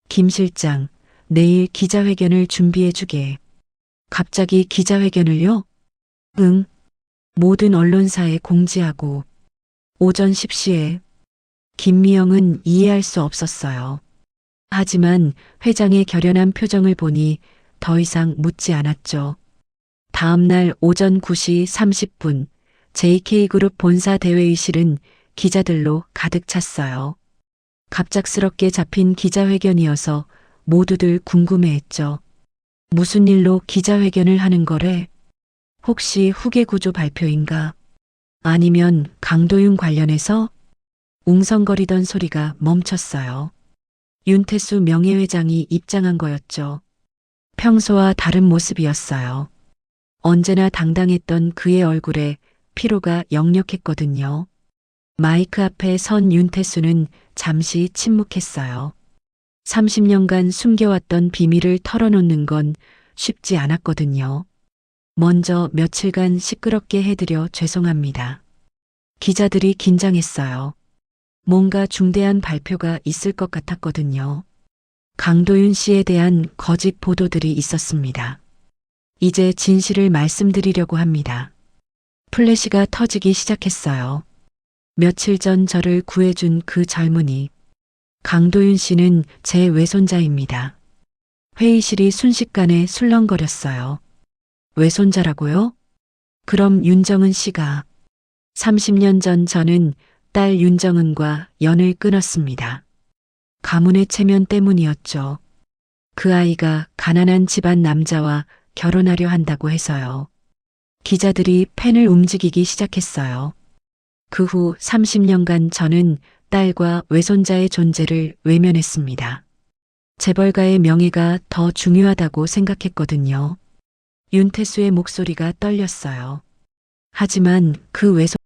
김 실장, 내일 기자회견을 준비해주게. 갑자기 기자회견을요? 응. 모든 언론사에 공지하고. 오전 10시에. 김미영은 이해할 수 없었어요. 하지만 회장의 결연한 표정을 보니 더 이상 묻지 않았죠. 다음 날 오전 9시 30분 JK그룹 본사 대회의실은 기자들로 가득 찼어요. 갑작스럽게 잡힌 기자회견이어서 모두들 궁금해했죠. 무슨 일로 기자회견을 하는 거래? 혹시 후계구조 발표인가? 아니면 강도윤 관련해서? 웅성거리던 소리가 멈췄어요. 윤태수 명예회장이 입장한 거였죠. 평소와 다른 모습이었어요. 언제나 당당했던 그의 얼굴에 피로가 역력했거든요. 마이크 앞에 선 윤태수는 잠시 침묵했어요. 30년간 숨겨왔던 비밀을 털어놓는 건 쉽지 않았거든요. 먼저 며칠간 시끄럽게 해드려 죄송합니다. 기자들이 긴장했어요. 뭔가 중대한 발표가 있을 것 같았거든요. 강도윤 씨에 대한 거짓 보도들이 있었습니다. 이제 진실을 말씀드리려고 합니다. 플래시가 터지기 시작했어요. 며칠 전 저를 구해준 그 젊은이. 강도윤 씨는 제 외손자입니다. 회의실이 순식간에 술렁거렸어요. 외손자라고요? 그럼 윤정은 씨가 30년 전 저는 딸 윤정은과 연을 끊었습니다. 가문의 체면 때문이었죠. 그 아이가 가난한 집안 남자와 결혼하려 한다고 해서요. 기자들이 펜을 움직이기 시작했어요. 그 후 30년간 저는 딸과 외손자의 존재를 외면했습니다. 재벌가의 명예가 더 중요하다고 생각했거든요. 윤태수의 목소리가 떨렸어요. 하지만 그 외손자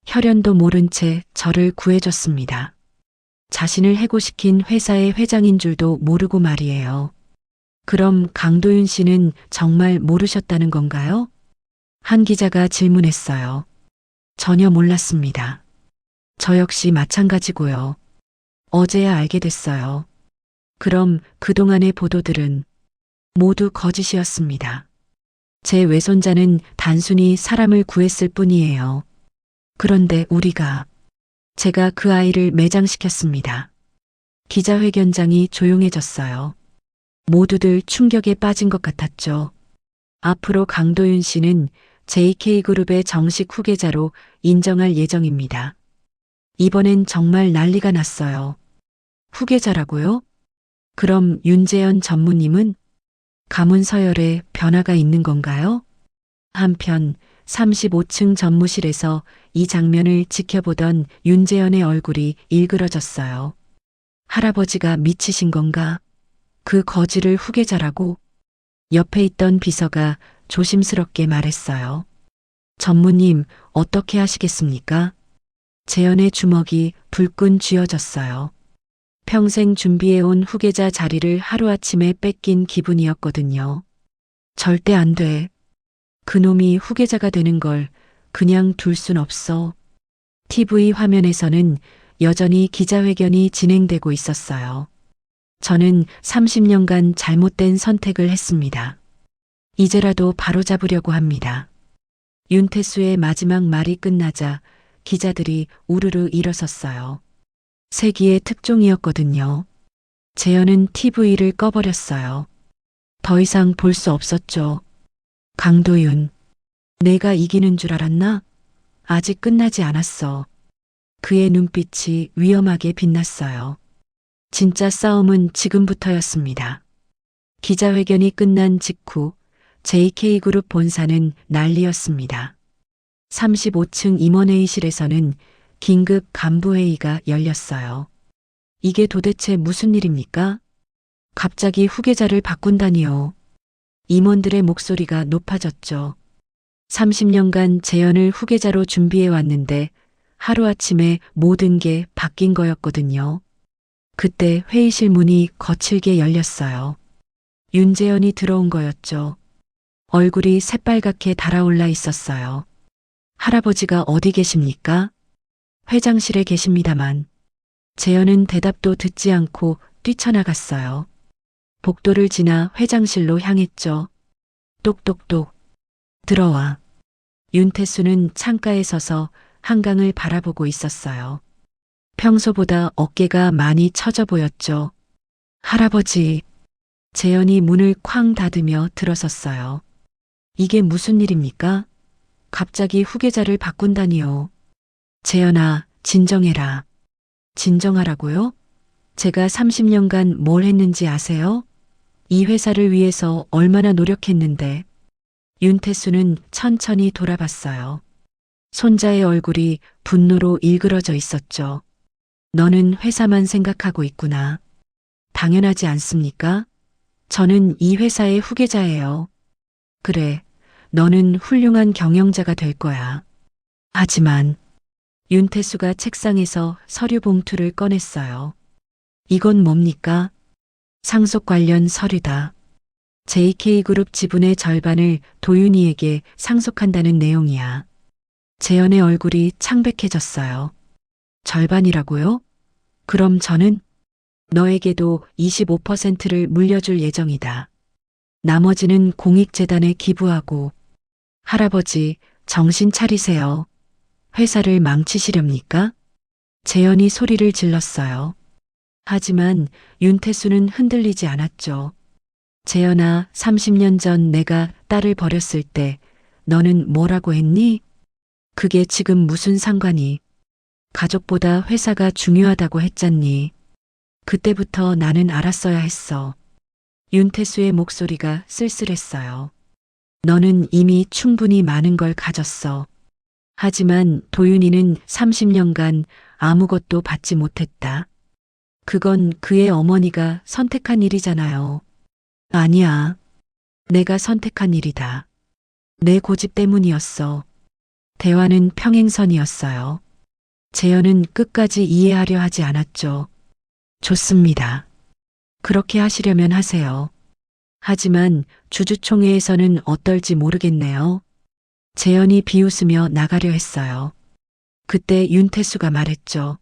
혈연도 모른 채 저를 구해줬습니다. 자신을 해고시킨 회사의 회장인 줄도 모르고 말이에요. 그럼 강도윤 씨는 정말 모르셨다는 건가요? 한 기자가 질문했어요. 전혀 몰랐습니다. 저 역시 마찬가지고요. 어제야 알게 됐어요. 그럼 그동안의 보도들은 모두 거짓이었습니다. 제 외손자는 단순히 사람을 구했을 뿐이에요. 그런데 제가 그 아이를 매장시켰습니다. 기자회견장이 조용해졌어요. 모두들 충격에 빠진 것 같았죠. 앞으로 강도윤 씨는 JK그룹의 정식 후계자로 인정할 예정입니다. 이번엔 정말 난리가 났어요. 후계자라고요? 그럼 윤재현 전무님은 가문 서열에 변화가 있는 건가요? 한편 35층 전무실에서 이 장면을 지켜보던 윤재현의 얼굴이 일그러졌어요. 할아버지가 미치신 건가? 그 거지를 후계자라고? 옆에 있던 비서가 조심스럽게 말했어요. 전무님, 어떻게 하시겠습니까? 재현의 주먹이 불끈 쥐어졌어요. 평생 준비해온 후계자 자리를 하루아침에 뺏긴 기분이었거든요. 절대 안 돼. 그놈이 후계자가 되는 걸 그냥 둘 순 없어. TV 화면에서는 여전히 기자회견이 진행되고 있었어요. 저는 30년간 잘못된 선택을 했습니다. 이제라도 바로잡으려고 합니다. 윤태수의 마지막 말이 끝나자 기자들이 우르르 일어섰어요. 세기의 특종이었거든요. 재현은 TV를 꺼버렸어요. 더 이상 볼 수 없었죠. 강도윤, 내가 이기는 줄 알았나? 아직 끝나지 않았어. 그의 눈빛이 위험하게 빛났어요. 진짜 싸움은 지금부터였습니다. 기자회견이 끝난 직후 JK그룹 본사는 난리였습니다. 35층 임원회의실에서는 긴급 간부회의가 열렸어요. 이게 도대체 무슨 일입니까? 갑자기 후계자를 바꾼다니요. 임원들의 목소리가 높아졌죠. 30년간 재현을 후계자로 준비해 왔는데 하루아침에 모든 게 바뀐 거였거든요. 그때 회의실 문이 거칠게 열렸어요. 윤재현이 들어온 거였죠. 얼굴이 새빨갛게 달아올라 있었어요. 할아버지가 어디 계십니까? 회장실에 계십니다만. 재현은 대답도 듣지 않고 뛰쳐나갔어요. 복도를 지나 회장실로 향했죠. 똑똑똑. 들어와. 윤태수는 창가에 서서 한강을 바라보고 있었어요. 평소보다 어깨가 많이 처져 보였죠. 할아버지. 재현이 문을 쾅 닫으며 들어섰어요. 이게 무슨 일입니까? 갑자기 후계자를 바꾼다니요. 재현아, 진정해라. 진정하라고요? 제가 30년간 뭘 했는지 아세요? 이 회사를 위해서 얼마나 노력했는데. 윤태수는 천천히 돌아봤어요. 손자의 얼굴이 분노로 일그러져 있었죠. 너는 회사만 생각하고 있구나. 당연하지 않습니까? 저는 이 회사의 후계자예요. 그래, 너는 훌륭한 경영자가 될 거야. 하지만 윤태수가 책상에서 서류 봉투를 꺼냈어요. 이건 뭡니까? 상속 관련 서류다. JK그룹 지분의 절반을 도윤이에게 상속한다는 내용이야. 재현의 얼굴이 창백해졌어요. 절반이라고요? 그럼 저는 너에게도 25%를 물려줄 예정이다. 나머지는 공익재단에 기부하고. 할아버지, 정신 차리세요. 회사를 망치시렵니까? 재현이 소리를 질렀어요. 하지만 윤태수는 흔들리지 않았죠. 재현아, 30년 전 내가 딸을 버렸을 때 너는 뭐라고 했니? 그게 지금 무슨 상관이? 가족보다 회사가 중요하다고 했잖니. 그때부터 나는 알았어야 했어. 윤태수의 목소리가 쓸쓸했어요. 너는 이미 충분히 많은 걸 가졌어. 하지만 도윤이는 30년간 아무것도 받지 못했다. 그건 그의 어머니가 선택한 일이잖아요. 아니야. 내가 선택한 일이다. 내 고집 때문이었어. 대화는 평행선이었어요. 재현은 끝까지 이해하려 하지 않았죠. 좋습니다. 그렇게 하시려면 하세요. 하지만 주주총회에서는 어떨지 모르겠네요. 재현이 비웃으며 나가려 했어요. 그때 윤태수가 말했죠.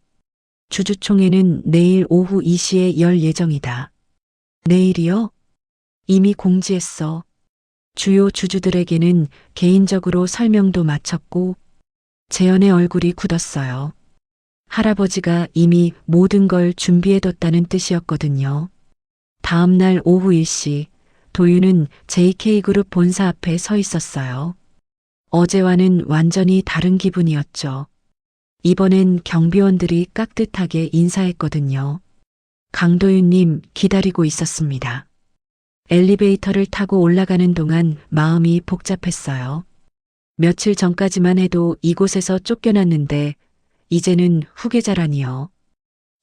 주주총회는 내일 오후 2시에 열 예정이다. 내일이요? 이미 공지했어. 주요 주주들에게는 개인적으로 설명도 마쳤고. 재현의 얼굴이 굳었어요. 할아버지가 이미 모든 걸 준비해뒀다는 뜻이었거든요. 다음 날 오후 1시 도윤은 JK그룹 본사 앞에 서 있었어요. 어제와는 완전히 다른 기분이었죠. 이번엔 경비원들이 깍듯하게 인사했거든요. 강도윤님 기다리고 있었습니다. 엘리베이터를 타고 올라가는 동안 마음이 복잡했어요. 며칠 전까지만 해도 이곳에서 쫓겨났는데 이제는 후계자라니요.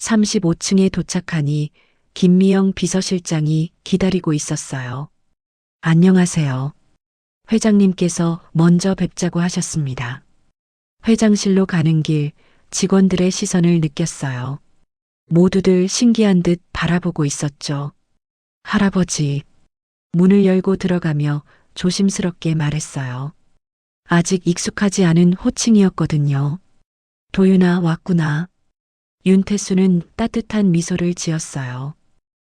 35층에 도착하니 김미영 비서실장이 기다리고 있었어요. 안녕하세요. 회장님께서 먼저 뵙자고 하셨습니다. 회장실로 가는 길 직원들의 시선을 느꼈어요. 모두들 신기한 듯 바라보고 있었죠. 할아버지, 문을 열고 들어가며 조심스럽게 말했어요. 아직 익숙하지 않은 호칭이었거든요. 도윤아 왔구나. 윤태수는 따뜻한 미소를 지었어요.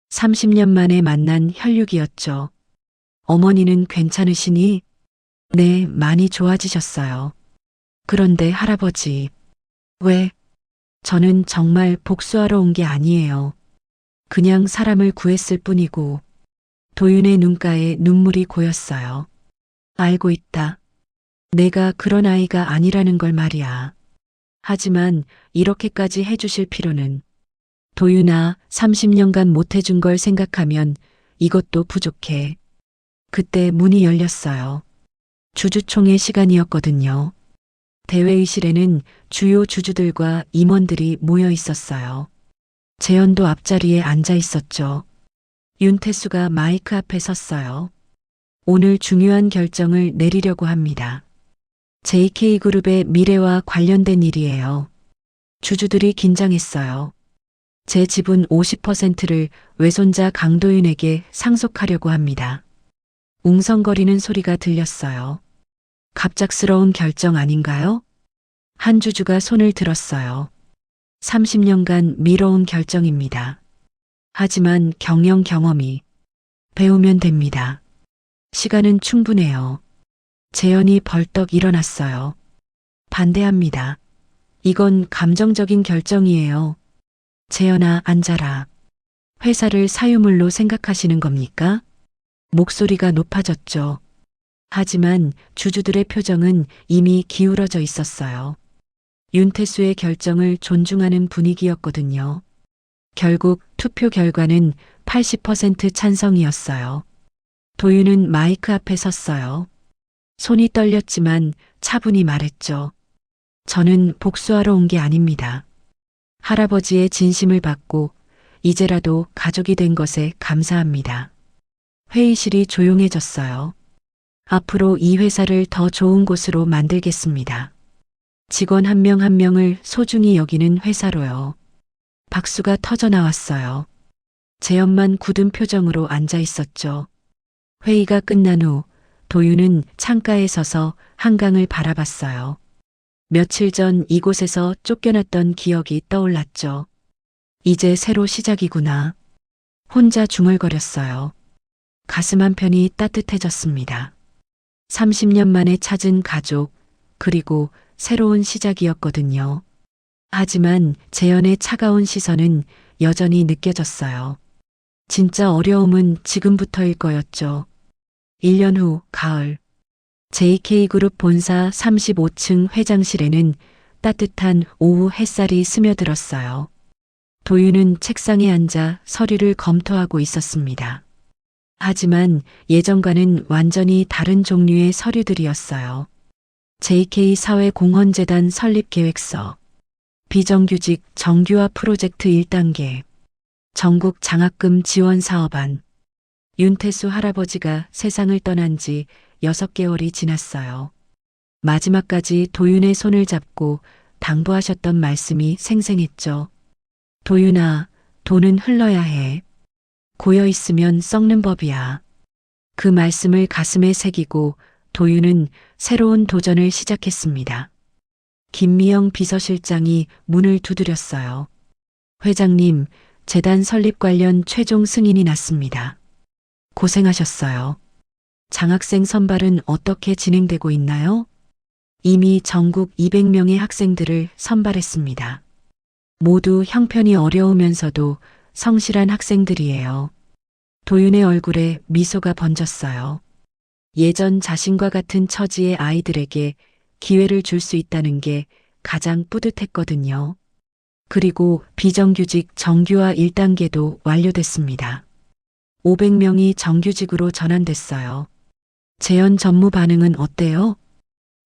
30년 만에 만난 혈육이었죠. 어머니는 괜찮으시니? 네, 많이 좋아지셨어요. 그런데 할아버지, 왜? 저는 정말 복수하러 온 게 아니에요. 그냥 사람을 구했을 뿐이고. 도윤의 눈가에 눈물이 고였어요. 알고 있다. 내가 그런 아이가 아니라는 걸 말이야. 하지만 이렇게까지 해주실 필요는. 도윤아, 30년간 못해준 걸 생각하면 이것도 부족해. 그때 문이 열렸어요. 주주총회 시간이었거든요. 대회의실에는 주요 주주들과 임원들이 모여 있었어요. 재현도 앞자리에 앉아 있었죠. 윤태수가 마이크 앞에 섰어요. 오늘 중요한 결정을 내리려고 합니다. JK그룹의 미래와 관련된 일이에요. 주주들이 긴장했어요. 제 지분 50%를 외손자 강도윤에게 상속하려고 합니다. 웅성거리는 소리가 들렸어요. 갑작스러운 결정 아닌가요? 한 주주가 손을 들었어요. 30년간 미뤄온 결정입니다. 하지만 경영 경험이 배우면 됩니다. 시간은 충분해요. 재현이 벌떡 일어났어요. 반대합니다. 이건 감정적인 결정이에요. 재현아, 앉아라. 회사를 사유물로 생각하시는 겁니까? 목소리가 높아졌죠. 하지만 주주들의 표정은 이미 기울어져 있었어요. 윤태수의 결정을 존중하는 분위기였거든요. 결국 투표 결과는 80% 찬성이었어요. 도윤은 마이크 앞에 섰어요. 손이 떨렸지만 차분히 말했죠. 저는 복수하러 온 게 아닙니다. 할아버지의 진심을 받고 이제라도 가족이 된 것에 감사합니다. 회의실이 조용해졌어요. 앞으로 이 회사를 더 좋은 곳으로 만들겠습니다. 직원 한 명 한 명을 소중히 여기는 회사로요. 박수가 터져 나왔어요. 재현만 굳은 표정으로 앉아 있었죠. 회의가 끝난 후 도윤은 창가에 서서 한강을 바라봤어요. 며칠 전 이곳에서 쫓겨났던 기억이 떠올랐죠. 이제 새로 시작이구나. 혼자 중얼거렸어요. 가슴 한편이 따뜻해졌습니다. 30년 만에 찾은 가족, 그리고 새로운 시작이었거든요. 하지만 재현의 차가운 시선은 여전히 느껴졌어요. 진짜 어려움은 지금부터일 거였죠. 1년 후 가을, JK그룹 본사 35층 회장실에는 따뜻한 오후 햇살이 스며들었어요. 도윤은 책상에 앉아 서류를 검토하고 있었습니다. 하지만 예전과는 완전히 다른 종류의 서류들이었어요. JK 사회공헌재단 설립계획서, 비정규직 정규화 프로젝트 1단계, 전국 장학금 지원 사업안. 윤태수 할아버지가 세상을 떠난 지 6개월이 지났어요. 마지막까지 도윤의 손을 잡고 당부하셨던 말씀이 생생했죠. 도윤아, 돈은 흘러야 해. 고여 있으면 썩는 법이야. 그 말씀을 가슴에 새기고 도윤은 새로운 도전을 시작했습니다. 김미영 비서실장이 문을 두드렸어요. 회장님, 재단 설립 관련 최종 승인이 났습니다. 고생하셨어요. 장학생 선발은 어떻게 진행되고 있나요? 이미 전국 200명의 학생들을 선발했습니다. 모두 형편이 어려우면서도 성실한 학생들이에요. 도윤의 얼굴에 미소가 번졌어요. 예전 자신과 같은 처지의 아이들에게 기회를 줄 수 있다는 게 가장 뿌듯했거든요. 그리고 비정규직 정규화 1단계도 완료됐습니다. 500명이 정규직으로 전환됐어요. 재현 전무 반응은 어때요?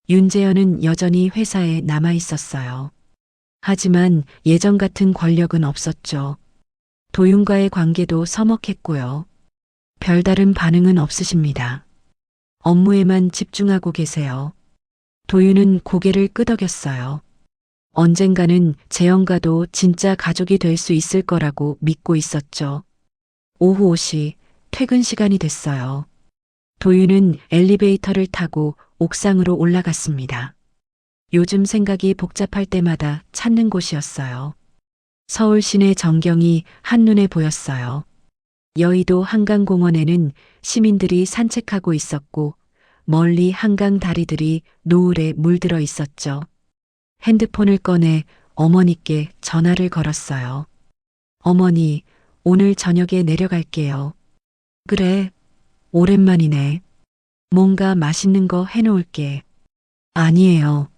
윤재현은 여전히 회사에 남아 있었어요. 하지만 예전 같은 권력은 없었죠. 도윤과의 관계도 서먹했고요. 별다른 반응은 없으십니다. 업무에만 집중하고 계세요. 도윤은 고개를 끄덕였어요. 언젠가는 재현과도 진짜 가족이 될 수 있을 거라고 믿고 있었죠. 오후 5시 퇴근 시간이 됐어요. 도윤은 엘리베이터를 타고 옥상으로 올라갔습니다. 요즘 생각이 복잡할 때마다 찾는 곳이었어요. 서울 시내 전경이 한눈에 보였어요. 여의도 한강공원에는 시민들이 산책하고 있었고 멀리 한강 다리들이 노을에 물들어 있었죠. 핸드폰을 꺼내 어머니께 전화를 걸었어요. 어머니, 오늘 저녁에 내려갈게요. 그래, 오랜만이네. 뭔가 맛있는 거 해놓을게. 아니에요.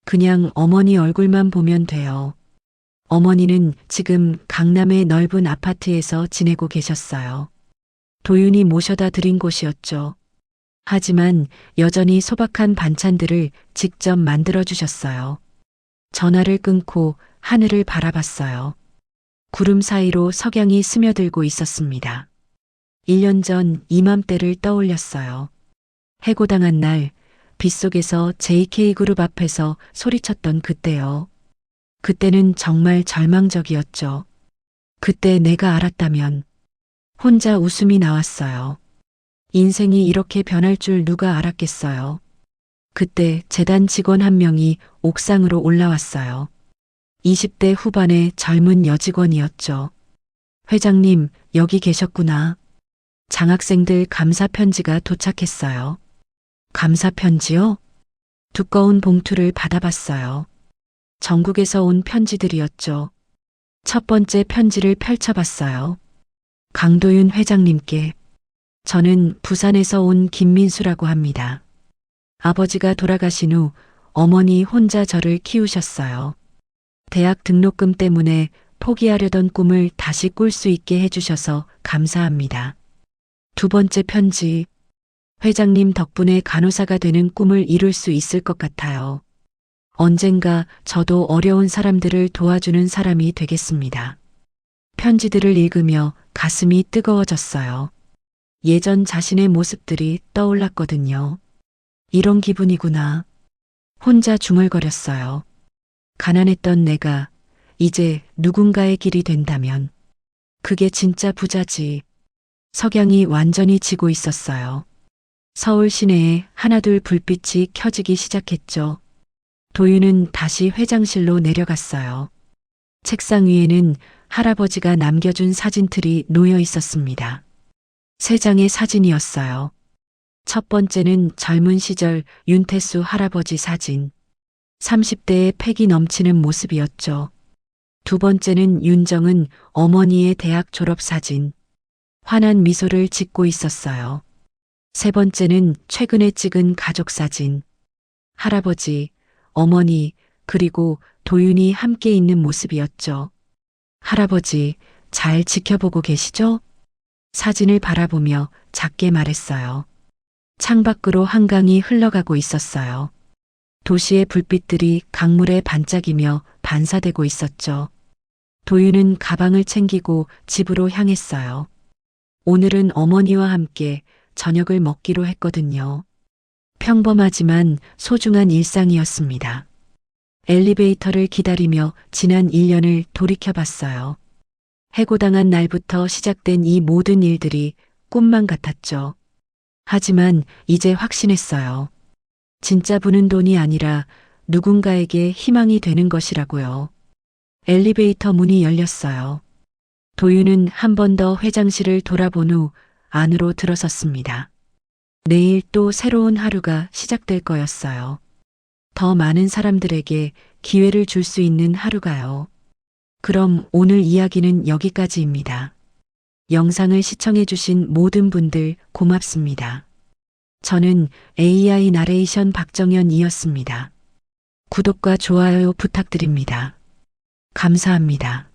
그냥 어머니 얼굴만 보면 돼요. 어머니는 지금 강남의 넓은 아파트에서 지내고 계셨어요. 도윤이 모셔다 드린 곳이었죠. 하지만 여전히 소박한 반찬들을 직접 만들어 주셨어요. 전화를 끊고 하늘을 바라봤어요. 구름 사이로 석양이 스며들고 있었습니다. 1년 전 이맘때를 떠올렸어요. 해고당한 날 빗속에서 JK그룹 앞에서 소리쳤던 그때요. 그때는 정말 절망적이었죠. 그때 내가 알았다면. 혼자 웃음이 나왔어요. 인생이 이렇게 변할 줄 누가 알았겠어요. 그때 재단 직원 한 명이 옥상으로 올라왔어요. 20대 후반의 젊은 여직원이었죠. 회장님, 여기 계셨구나. 장학생들 감사 편지가 도착했어요. 감사 편지요? 두꺼운 봉투를 받아봤어요. 전국에서 온 편지들이었죠. 첫 번째 편지를 펼쳐봤어요. 강도윤 회장님께. 저는 부산에서 온 김민수라고 합니다. 아버지가 돌아가신 후 어머니 혼자 저를 키우셨어요. 대학 등록금 때문에 포기하려던 꿈을 다시 꿀 수 있게 해주셔서 감사합니다. 두 번째 편지. 회장님 덕분에 간호사가 되는 꿈을 이룰 수 있을 것 같아요. 언젠가 저도 어려운 사람들을 도와주는 사람이 되겠습니다. 편지들을 읽으며 가슴이 뜨거워졌어요. 예전 자신의 모습들이 떠올랐거든요. 이런 기분이구나. 혼자 중얼거렸어요. 가난했던 내가 이제 누군가의 길이 된다면 그게 진짜 부자지. 석양이 완전히 지고 있었어요. 서울 시내에 하나둘 불빛이 켜지기 시작했죠. 도윤은 다시 회장실로 내려갔어요. 책상 위에는 할아버지가 남겨준 사진틀이 놓여 있었습니다. 세 장의 사진이었어요. 첫 번째는 젊은 시절 윤태수 할아버지 사진. 30대의 패기 넘치는 모습이었죠. 두 번째는 윤정은 어머니의 대학 졸업 사진. 환한 미소를 짓고 있었어요. 세 번째는 최근에 찍은 가족 사진. 할아버지, 어머니, 그리고 도윤이 함께 있는 모습이었죠. 할아버지, 잘 지켜보고 계시죠? 사진을 바라보며 작게 말했어요. 창밖으로 한강이 흘러가고 있었어요. 도시의 불빛들이 강물에 반짝이며 반사되고 있었죠. 도윤은 가방을 챙기고 집으로 향했어요. 오늘은 어머니와 함께 저녁을 먹기로 했거든요. 평범하지만 소중한 일상이었습니다. 엘리베이터를 기다리며 지난 1년을 돌이켜봤어요. 해고당한 날부터 시작된 이 모든 일들이 꿈만 같았죠. 하지만 이제 확신했어요. 진짜 부는 돈이 아니라 누군가에게 희망이 되는 것이라고요. 엘리베이터 문이 열렸어요. 도윤은 한 번 더 회장실을 돌아본 후 안으로 들어섰습니다. 내일 또 새로운 하루가 시작될 거였어요. 더 많은 사람들에게 기회를 줄 수 있는 하루가요. 그럼 오늘 이야기는 여기까지입니다. 영상을 시청해주신 모든 분들 고맙습니다. 저는 AI 나레이션 박정현이었습니다. 구독과 좋아요 부탁드립니다. 감사합니다.